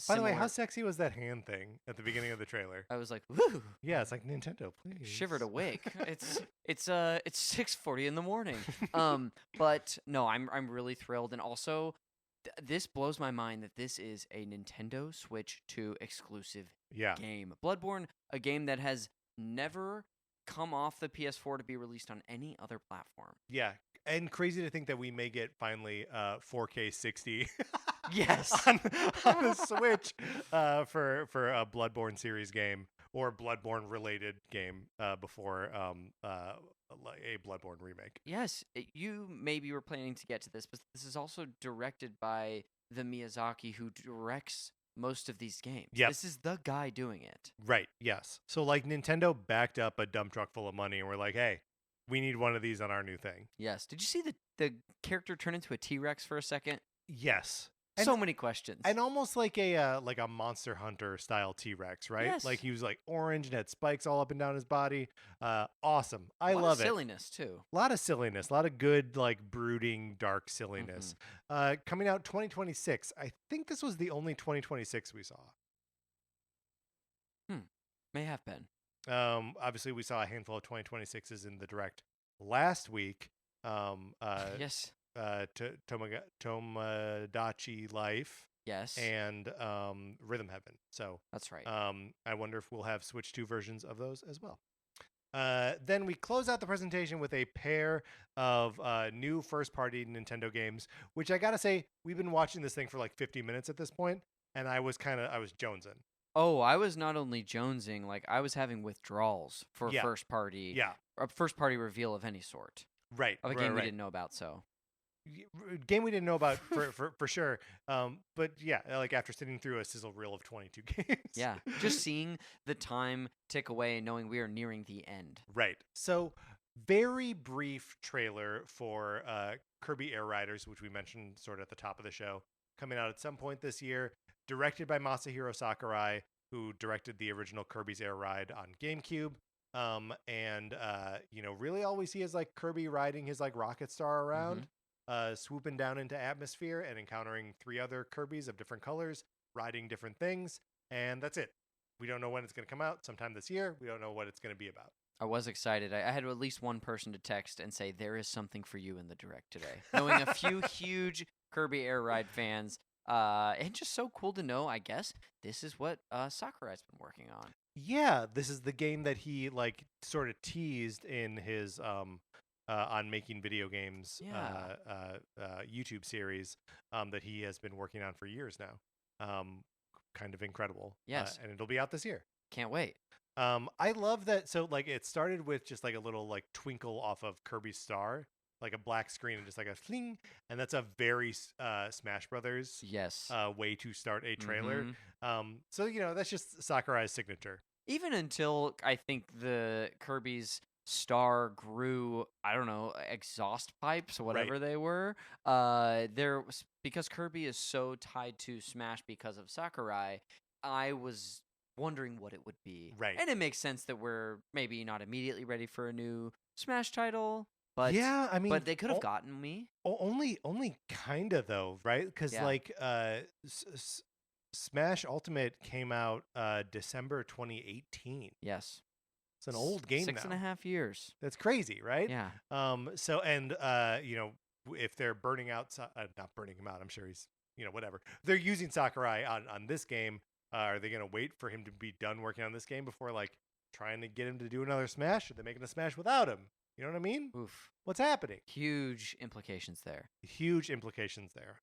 By the way, how sexy was that hand thing at the beginning of the trailer? I was like, woo. Yeah, it's like, Nintendo, please. Shivered awake. It's 6:40 in the morning. But no, I'm really thrilled, and also this blows my mind that this is a Nintendo Switch 2 exclusive game. Bloodborne, a game that has never come off the PS4 to be released on any other platform. Yeah. And crazy to think that we may get finally 4K 60 yes on the Switch for a Bloodborne series game or Bloodborne related game before a Bloodborne remake. Yes, you maybe were planning to get to this, but this is also directed by the Miyazaki who directs most of these games. Yep. This is the guy doing it. Right, yes. So like Nintendo backed up a dump truck full of money and we're like, hey, we need one of these on our new thing. Yes. Did you see the character turn into a T-Rex for a second? Yes. So many questions. And almost like a Monster Hunter style T-Rex, right? Yes. Like he was like orange and had spikes all up and down his body. Awesome. I love it. Silliness too. A lot of silliness. A lot of good, like brooding, dark silliness. Mm-hmm. Coming out 2026. I think this was the only 2026 we saw. May have been. Obviously, we saw a handful of 2026s in the direct last week. Yes. Tomodachi Life. Yes. And Rhythm Heaven. So that's right. I wonder if we'll have Switch 2 versions of those as well. Then we close out the presentation with a pair of new first-party Nintendo games, which I gotta say, we've been watching this thing for like 50 minutes at this point, and I was jonesing. Oh, I was not only jonesing, like I was having withdrawals for first party. Yeah. A first party reveal of any sort. Right. Of a game we didn't know about, so. Game we didn't know about for sure. But yeah, like after sitting through a sizzle reel of 22 games. Yeah. Just seeing the time tick away and knowing we are nearing the end. Right. So very brief trailer for Kirby Air Riders, which we mentioned sort of at the top of the show, coming out at some point this year. Directed by Masahiro Sakurai, who directed the original Kirby's Air Ride on GameCube. Really all we see is like Kirby riding his like rocket star around, swooping down into atmosphere and encountering 3 other Kirbys of different colors, riding different things. And that's it. We don't know when it's going to come out. Sometime this year. We don't know what it's going to be about. I was excited. I had at least one person to text and say, there is something for you in the direct today. Knowing a few huge Kirby Air Ride fans. And just so cool to know, I guess, this is what Sakurai's been working on. Yeah, this is the game that he like sort of teased in his on Making Video Games YouTube series that he has been working on for years now. Kind of incredible. Yes. And it'll be out this year. Can't wait. I love that. So like it started with just like a little like twinkle off of Kirby's star. Like a black screen and just like a fling, and that's a very Smash Brothers way to start a trailer. So that's just Sakurai's signature. Even until I think the Kirby's star grew, I don't know, exhaust pipes or whatever they were. Because Kirby is so tied to Smash because of Sakurai, I was wondering what it would be. Right. And it makes sense that we're maybe not immediately ready for a new Smash title, but Yeah, I mean, they could have gotten me. only kinda though, right? Because Yeah. like Smash Ultimate came out December 2018. Yes. It's an old game Six and a now. half years. That's crazy, right? Yeah. So and you know, if they're burning out, not burning him out, I'm sure he's, you know, whatever. They're using Sakurai on this game. Are they gonna wait for him to be done working on this game before like trying to get him to do another Smash? Are they making a Smash without him? You know what I mean? Oof. What's happening? Huge implications there. Huge implications there.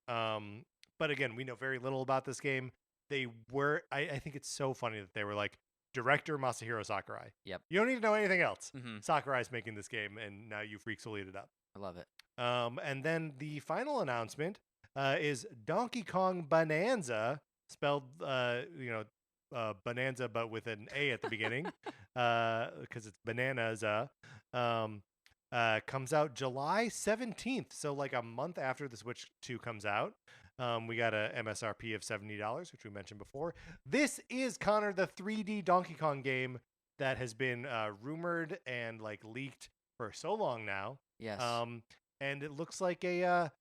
But again, we know very little about this game. They were, I think it's so funny that they were like, director Masahiro Sakurai. Yep. You don't need to know anything else. Mm-hmm. Sakurai's making this game, and now you freaks will eat it up. I love it. And then the final announcement is Donkey Kong Bananza, spelled, Bonanza, but with an A at the beginning, because it's bananas. Comes out July 17th, so like a month after the Switch 2 comes out. We got a MSRP of $70, which we mentioned before. This is, Connor, the 3D Donkey Kong game that has been rumored and like leaked for so long now. Yes. And it looks like a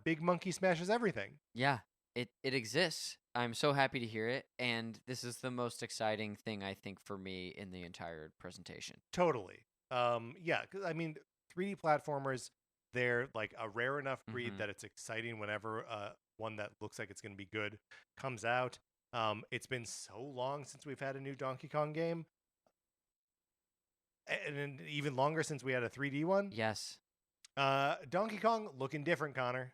Big Monkey smashes everything. Yeah, it exists. I'm so happy to hear it, and this is the most exciting thing I think for me in the entire presentation. Totally. Yeah, because I mean, 3D platformers, they're like a rare enough breed that it's exciting whenever one that looks like it's going to be good comes out. It's been so long since we've had a new Donkey Kong game, and even longer since we had a 3D one. Yes. Donkey Kong looking different, Connor.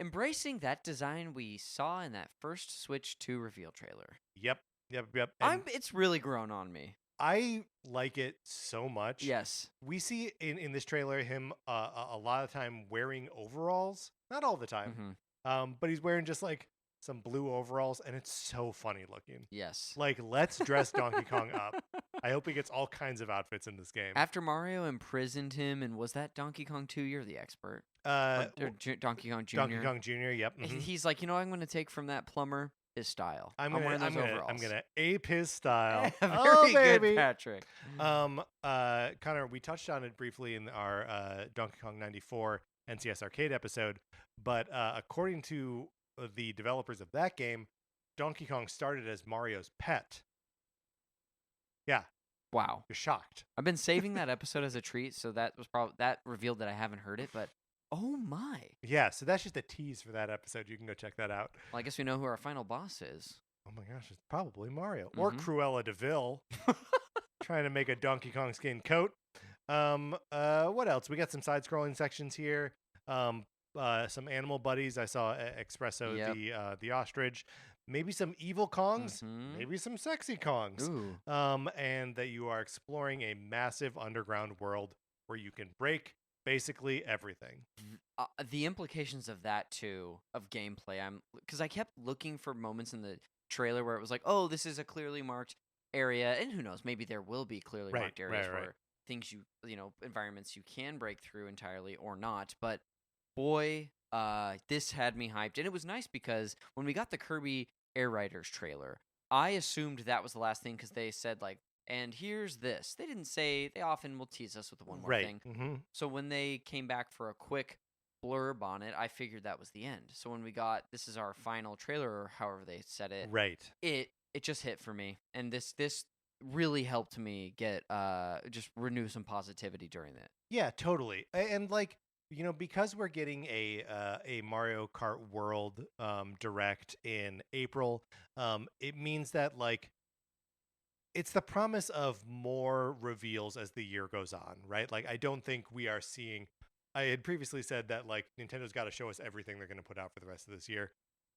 Embracing that design we saw in that first Switch 2 reveal trailer. Yep. It's really grown on me. I like it so much. Yes. We see in this trailer him a lot of time wearing overalls. Not all the time. But he's wearing just like some blue overalls, and it's so funny looking. Yes. Like, let's dress Donkey Kong up. I hope he gets all kinds of outfits in this game. After Mario imprisoned him, and was that Donkey Kong 2? You're the expert. Donkey Kong Jr. Donkey Kong Jr., yep. He's like, you know what I'm going to take from that plumber? His style. I'm gonna ape his style. Very good, Patrick. Connor, we touched on it briefly in our Donkey Kong 94 NCS Arcade episode, but according to the developers of that game, Donkey Kong started as Mario's pet. Yeah. Wow. You're shocked. I've been saving that episode as a treat, so that was probably that revealed that I haven't heard it, but oh my. Yeah, so that's just a tease for that episode. You can go check that out. Well, I guess we know who our final boss is. Oh my gosh, it's probably Mario. Or Cruella de Vil. Trying to make a Donkey Kong skin coat. What else? We got some side-scrolling sections here. Some animal buddies. I saw Espresso, the ostrich. Maybe some evil Kongs. Maybe some sexy Kongs. Ooh. And that you are exploring a massive underground world where you can break basically everything. The implications of that too, of gameplay, because I kept looking for moments in the trailer where it was like, oh, this is a clearly marked area, and who knows, maybe there will be clearly marked areas where things environments you can break through entirely or not. But boy, this had me hyped, and it was nice because when we got the Kirby Air Riders trailer, I assumed that was the last thing because they said like, and here's this. They didn't say, they often will tease us with one more thing. So when they came back for a quick blurb on it, I figured that was the end. So when we got, this is our final trailer, or however they said it, it just hit for me. And this really helped me get, just renew some positivity during it. Yeah, totally. And like, you know, because we're getting a Mario Kart World Direct in April, it means that like, it's the promise of more reveals as the year goes on, right? Like, I don't think we are seeing. I had previously said that like Nintendo's got to show us everything they're going to put out for the rest of this year,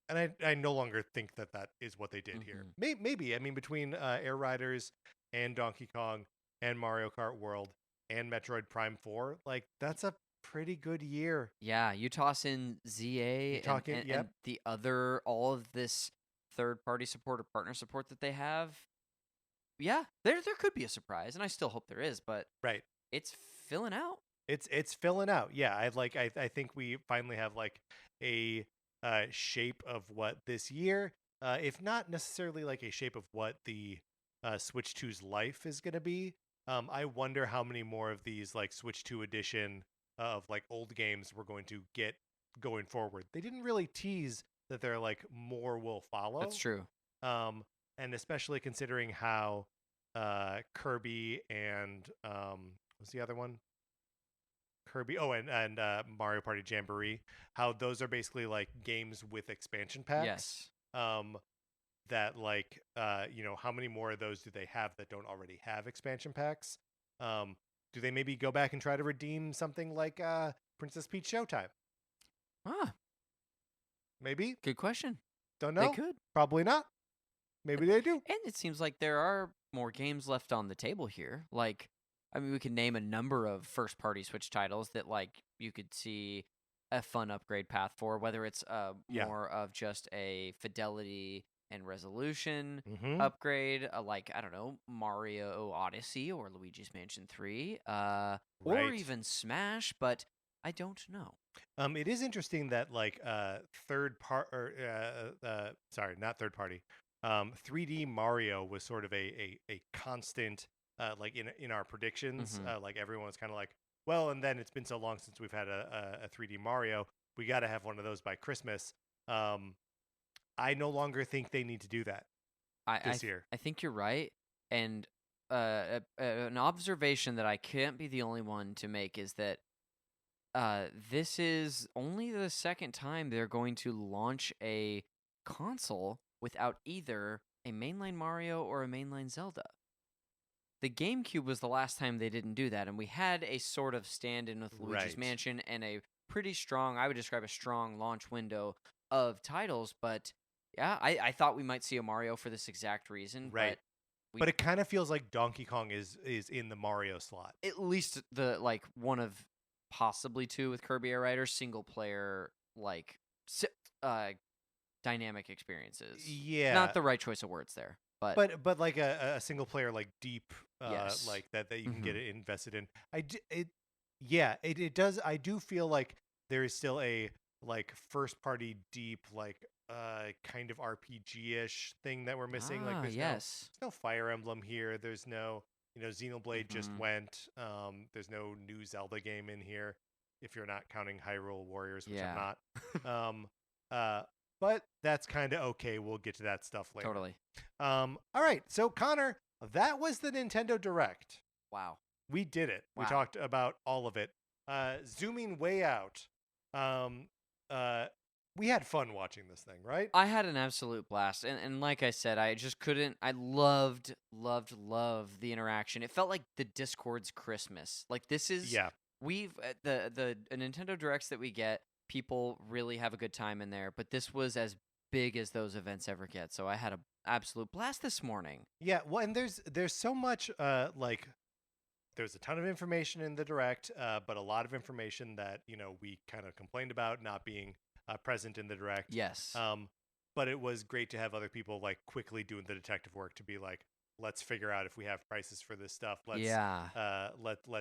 and I no longer think that is what they did here. Maybe I mean between Air Riders and Donkey Kong and Mario Kart World and Metroid Prime 4, like that's a pretty good year. Yeah, you toss in ZA and the other, all of this third-party support or partner support that they have. Yeah, there could be a surprise, and I still hope there is, but it's filling out. It's filling out. Yeah, I think we finally have like a shape of what this year if not necessarily like a shape of what the Switch 2's life is going to be. I wonder how many more of these like Switch 2 edition of like old games we're going to get going forward. They didn't really tease that they're like more will That's follow. true. Um, and especially considering how Kirby and what's the other one? Kirby. Oh, and Mario Party Jamboree. How those are basically like games with expansion packs. Yes. That like how many more of those do they have that don't already have expansion packs? Do they maybe go back and try to redeem something like Princess Peach Showtime? Ah, Maybe. good question. Don't They know. could. Probably not. Maybe they do. And it seems like there are more games left on the table here. Like, I mean, we could name a number of first-party Switch titles that, like, you could see a fun upgrade path for, whether it's Yeah. more of just a fidelity and resolution Mm-hmm. upgrade, like, I don't know, Mario Odyssey or Luigi's Mansion 3, or Right. even Smash, but I don't know. It is interesting that like not third party. 3D Mario was sort of a constant like in our predictions. Mhm. Like everyone was kind of like, well, and then it's been so long since we've had a 3D Mario. We got to have one of those by Christmas. I no longer think they need to do that this year. I think you're right. And an observation that I can't be the only one to make is that this is only the second time they're going to launch a console without either a mainline Mario or a mainline Zelda. The GameCube was the last time they didn't do that, and we had a sort of stand-in with Luigi's Right. Mansion and a pretty strong, I would describe a strong launch window of titles, but yeah, I thought we might see a Mario for this exact reason, Right. But it kind of feels like Donkey Kong is in the Mario slot. at least the like one of possibly two with Kirby Air Rider single player like dynamic experiences. Yeah. Not the right choice of words there, but but like a single player like deep yes. like that you can get it invested in. It does. I do feel like there is still a like first party deep like kind of RPG-ish thing that we're missing. Like there's no Fire Emblem here. There's no Xenoblade just went. There's no new Zelda game in here if you're not counting Hyrule Warriors, which I'm not. But that's kind of okay. We'll get to that stuff later. Totally. All right. So Connor, that was the Nintendo Direct. Wow. We did it. Wow. We talked about all of it. Zooming way out. We had fun watching this thing, right? I had an absolute blast. And like I said, I just couldn't I loved the interaction. It felt like the Discord's Christmas. Like this is we've the Nintendo Directs that we get, people really have a good time in there, but this was as big as those events ever get. So I had an absolute blast this morning. Yeah, well, and there's so much like there's a ton of information in the Direct, but a lot of information that we kind of complained about not being present in the Direct. Yes. But it was great to have other people like quickly doing the detective work to be like, let's figure out if we have prices for this stuff. Let's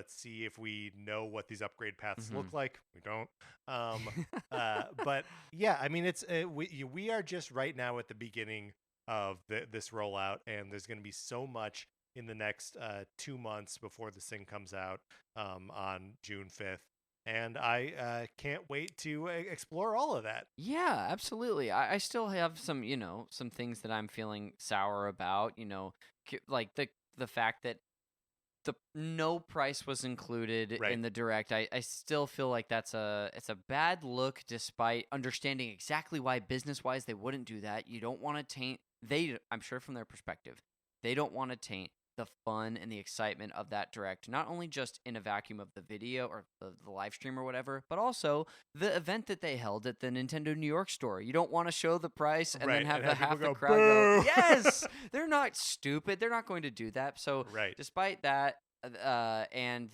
see if we know what these upgrade paths look like. We don't. But yeah, I mean, it's we are just right now at the beginning of this rollout, and there's going to be so much in the next 2 months before this thing comes out on June 5th. And I can't wait to explore all of that. Yeah, absolutely. I still have some, some things that I'm feeling sour about, like the fact that no price was included in the Direct. I still feel like it's a bad look, despite understanding exactly why business-wise they wouldn't do that. You don't want to taint, I'm sure from their perspective, they don't want to taint the fun and the excitement of that Direct, not only just in a vacuum of the video or the live stream or whatever, but also the event that they held at the Nintendo New York store. You don't want to show the price and then have half the crowd go, yes! They're not stupid. They're not going to do that. So despite that, and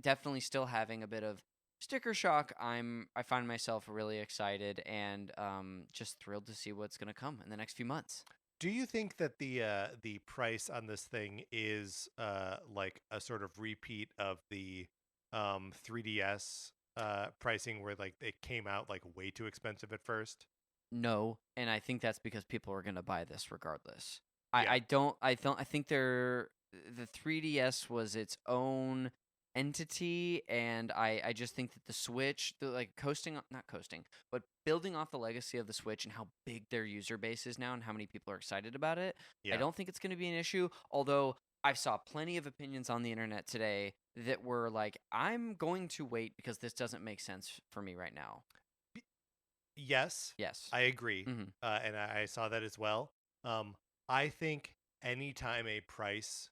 definitely still having a bit of sticker shock, I find myself really excited and just thrilled to see what's going to come in the next few months. Do you think that the price on this thing is like a sort of repeat of the 3DS pricing, where like it came out like way too expensive at first? No, and I think that's because people are going to buy this regardless. Yeah. I think the 3DS was its own entity, and I just think that the Switch, not coasting, but building off the legacy of the Switch and how big their user base is now and how many people are excited about it, I Yeah. don't think it's going to be an issue. Although I saw plenty of opinions on the internet today that were like, I'm going to wait because this doesn't make sense for me right now. Yes, Yes. I agree, Mm-hmm. and I saw that as well. I think anytime a price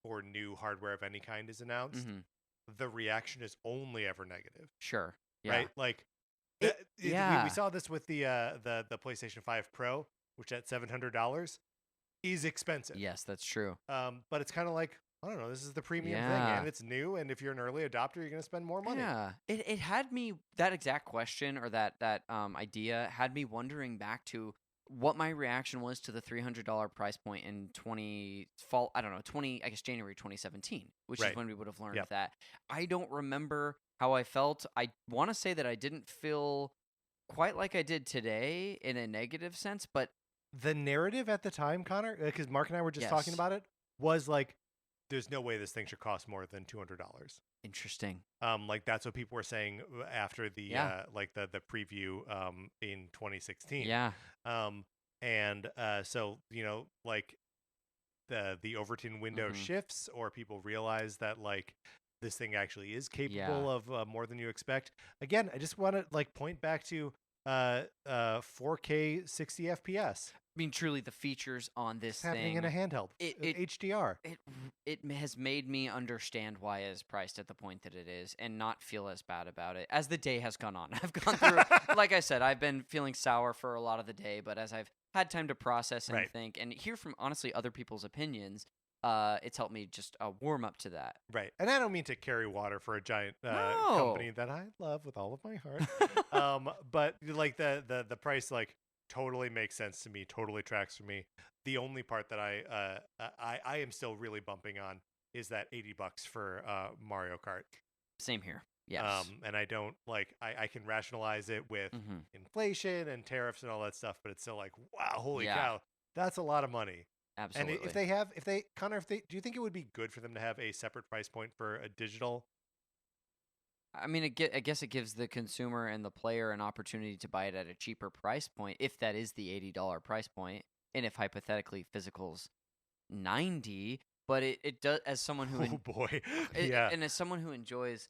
for new hardware of any kind is announced, Mm-hmm. the reaction is only ever negative, Sure. Yeah. right? Like we Yeah. saw this with the PlayStation 5 Pro, which at $700 is expensive. Yes, that's true. But it's kind of like, I don't know, this is the premium thing, Yeah. and it's new, and if you're an early adopter, you're gonna spend more money. Yeah. It had me, that exact question or that idea had me wondering back to what my reaction was to the $300 price point in January 2017, which is Right. when we would have learned Yep. that. I don't remember how I felt. I want to say that I didn't feel quite like I did today in a negative sense, but The narrative at the time, Connor, because Mark and I were just talking yes. about it, was like, there's no way this thing should cost more than $200. Interesting. Like that's what people were saying after the Yeah. the preview in 2016. Yeah. And so like the Overton window Mhm. shifts, or people realize that like this thing actually is capable Yeah. of more than you expect. Again, I just want to like point back to 4K 60 FPS. I mean, truly, the features on this It's happening in a thing, handheld. it HDR. it has made me understand why it is priced at the point that it is, and not feel as bad about it as the day has gone on. I've gone through, like I said, I've been feeling sour for a lot of the day, but as I've had time to process and Right. think and hear from honestly other people's opinions, it's helped me just warm up to that. Right. And I don't mean to carry water for a giant No. company that I love with all of my heart. But like the price like totally makes sense to me, totally tracks for me. The only part that I am still really bumping on is that $80 for Mario Kart. Same here. Yes. And I don't like I can rationalize it with Mm-hmm. inflation and tariffs and all that stuff, but it's still like, wow, holy Yeah. cow, that's a lot of money. Absolutely. And do you think it would be good for them to have a separate price point for a digital? I mean, I guess it gives the consumer and the player an opportunity to buy it at a cheaper price point, if that is the $80 price point, and if hypothetically physical's 90. But it does, as someone who Oh boy, yeah. and as someone who enjoys,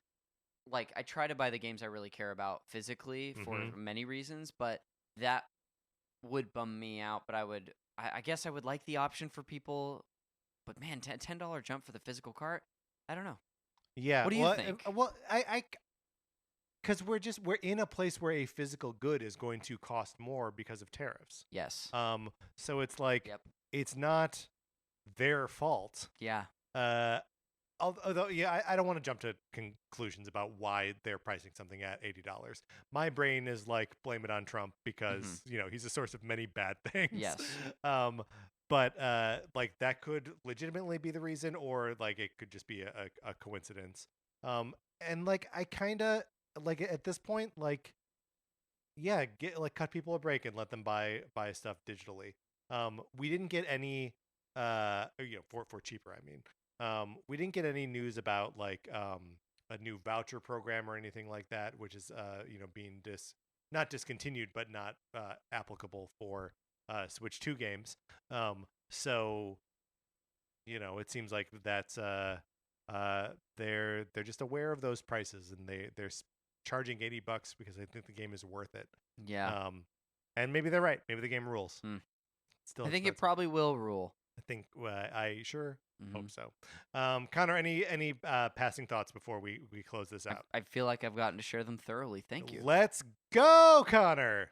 like, I try to buy the games I really care about physically for many reasons, but that would bum me out. But I guess I would like the option for people. But man, $10 jump for the physical cart, I don't know. Yeah. What do you think? Well, because we're in a place where a physical good is going to cost more because of tariffs. Yes. So it's like, Yep. it's not their fault. Yeah. Although, yeah, I don't want to jump to conclusions about why they're pricing something at $80. My brain is like, blame it on Trump because he's a source of many bad things. Yes. But like that could legitimately be the reason, or like it could just be a coincidence. And like I kind of like at this point, like, yeah, cut people a break and let them buy stuff digitally. We didn't get any for cheaper, I mean. We didn't get any news about like a new voucher program or anything like that, which is being not discontinued, but not applicable for Switch 2 games. So it seems like that's they're just aware of those prices, and they're charging $80 because they think the game is worth it. Yeah. And maybe they're right. Maybe the game rules. Still, I think expensive. it probably will rule. I think I sure hope so. Connor, any passing thoughts before we close this out? I feel like I've gotten to share them thoroughly. Thank you. Let's go, Connor.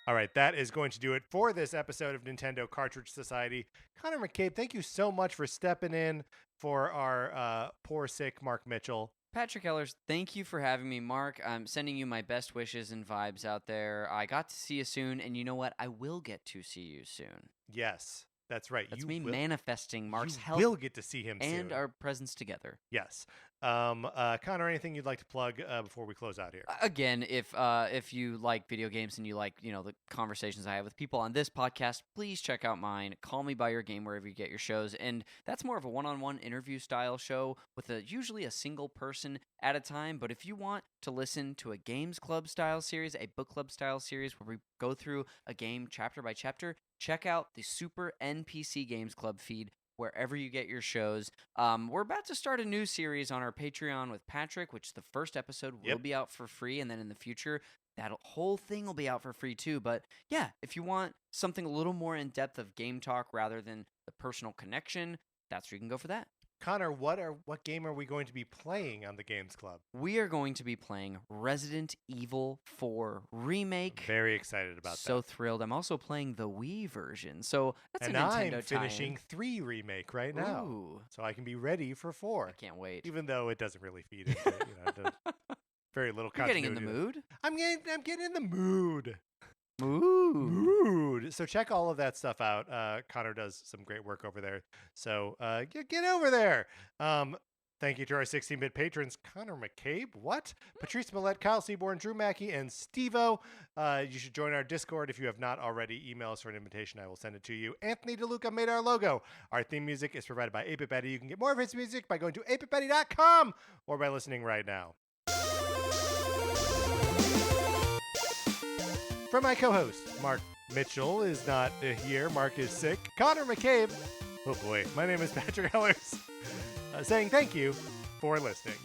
All right, that is going to do it for this episode of Nintendo Cartridge Society. Conner McCabe, thank you so much for stepping in for our poor, sick Mark Mitchell. Patrick Ellers, thank you for having me, Mark. I'm sending you my best wishes and vibes out there. I got to see you soon, and you know what? I will get to see you soon. Yes, that's right. That's me manifesting Mark's health. We'll get to see him and soon. our presence together. Yes. Connor, anything you'd like to plug before we close out here? Again, if you like video games and you like the conversations I have with people on this podcast, please check out mine. Call Me by Your Game wherever you get your shows, and that's more of a one-on-one interview style show with usually a single person at a time. But if you want to listen to a games club style series, a book club style series where we go through a game chapter by chapter, check out the Super NPC Games Club feed wherever you get your shows. We're about to start a new series on our Patreon with Patrick, which the first episode will be out for free, and then in the future, that whole thing will be out for free too. But yeah, if you want something a little more in depth of game talk rather than the personal connection, that's where you can go for that. Connor, what game are we going to be playing on the Games Club? We are going to be playing Resident Evil 4 Remake. Very excited about that. So thrilled. I'm also playing the Wii version. So that's and a Nintendo I'm finishing 3 Remake right now. Ooh. So I can be ready for 4. I can't wait. Even though it doesn't really feed into very little You're continuity. getting in the mood? I'm getting in the mood. Mood. So check all of that stuff out. Connor does some great work over there. So get over there. Thank you to our 16-bit patrons, Conner McCabe, Patrice Millette, Kyle Seaborn, Drew Mackey, and Steve-O. You should join our Discord if you have not already. Email us for an invitation. I will send it to you. Anthony DeLuca made our logo. Our theme music is provided by 8-Bit Betty. You can get more of his music by going to 8bitbetty.com or by listening right now. For my co-host, Mark Mitchell is not here. Mark is sick. Conner McCabe. Oh boy, my name is Patrick Ellers. Saying thank you for listening.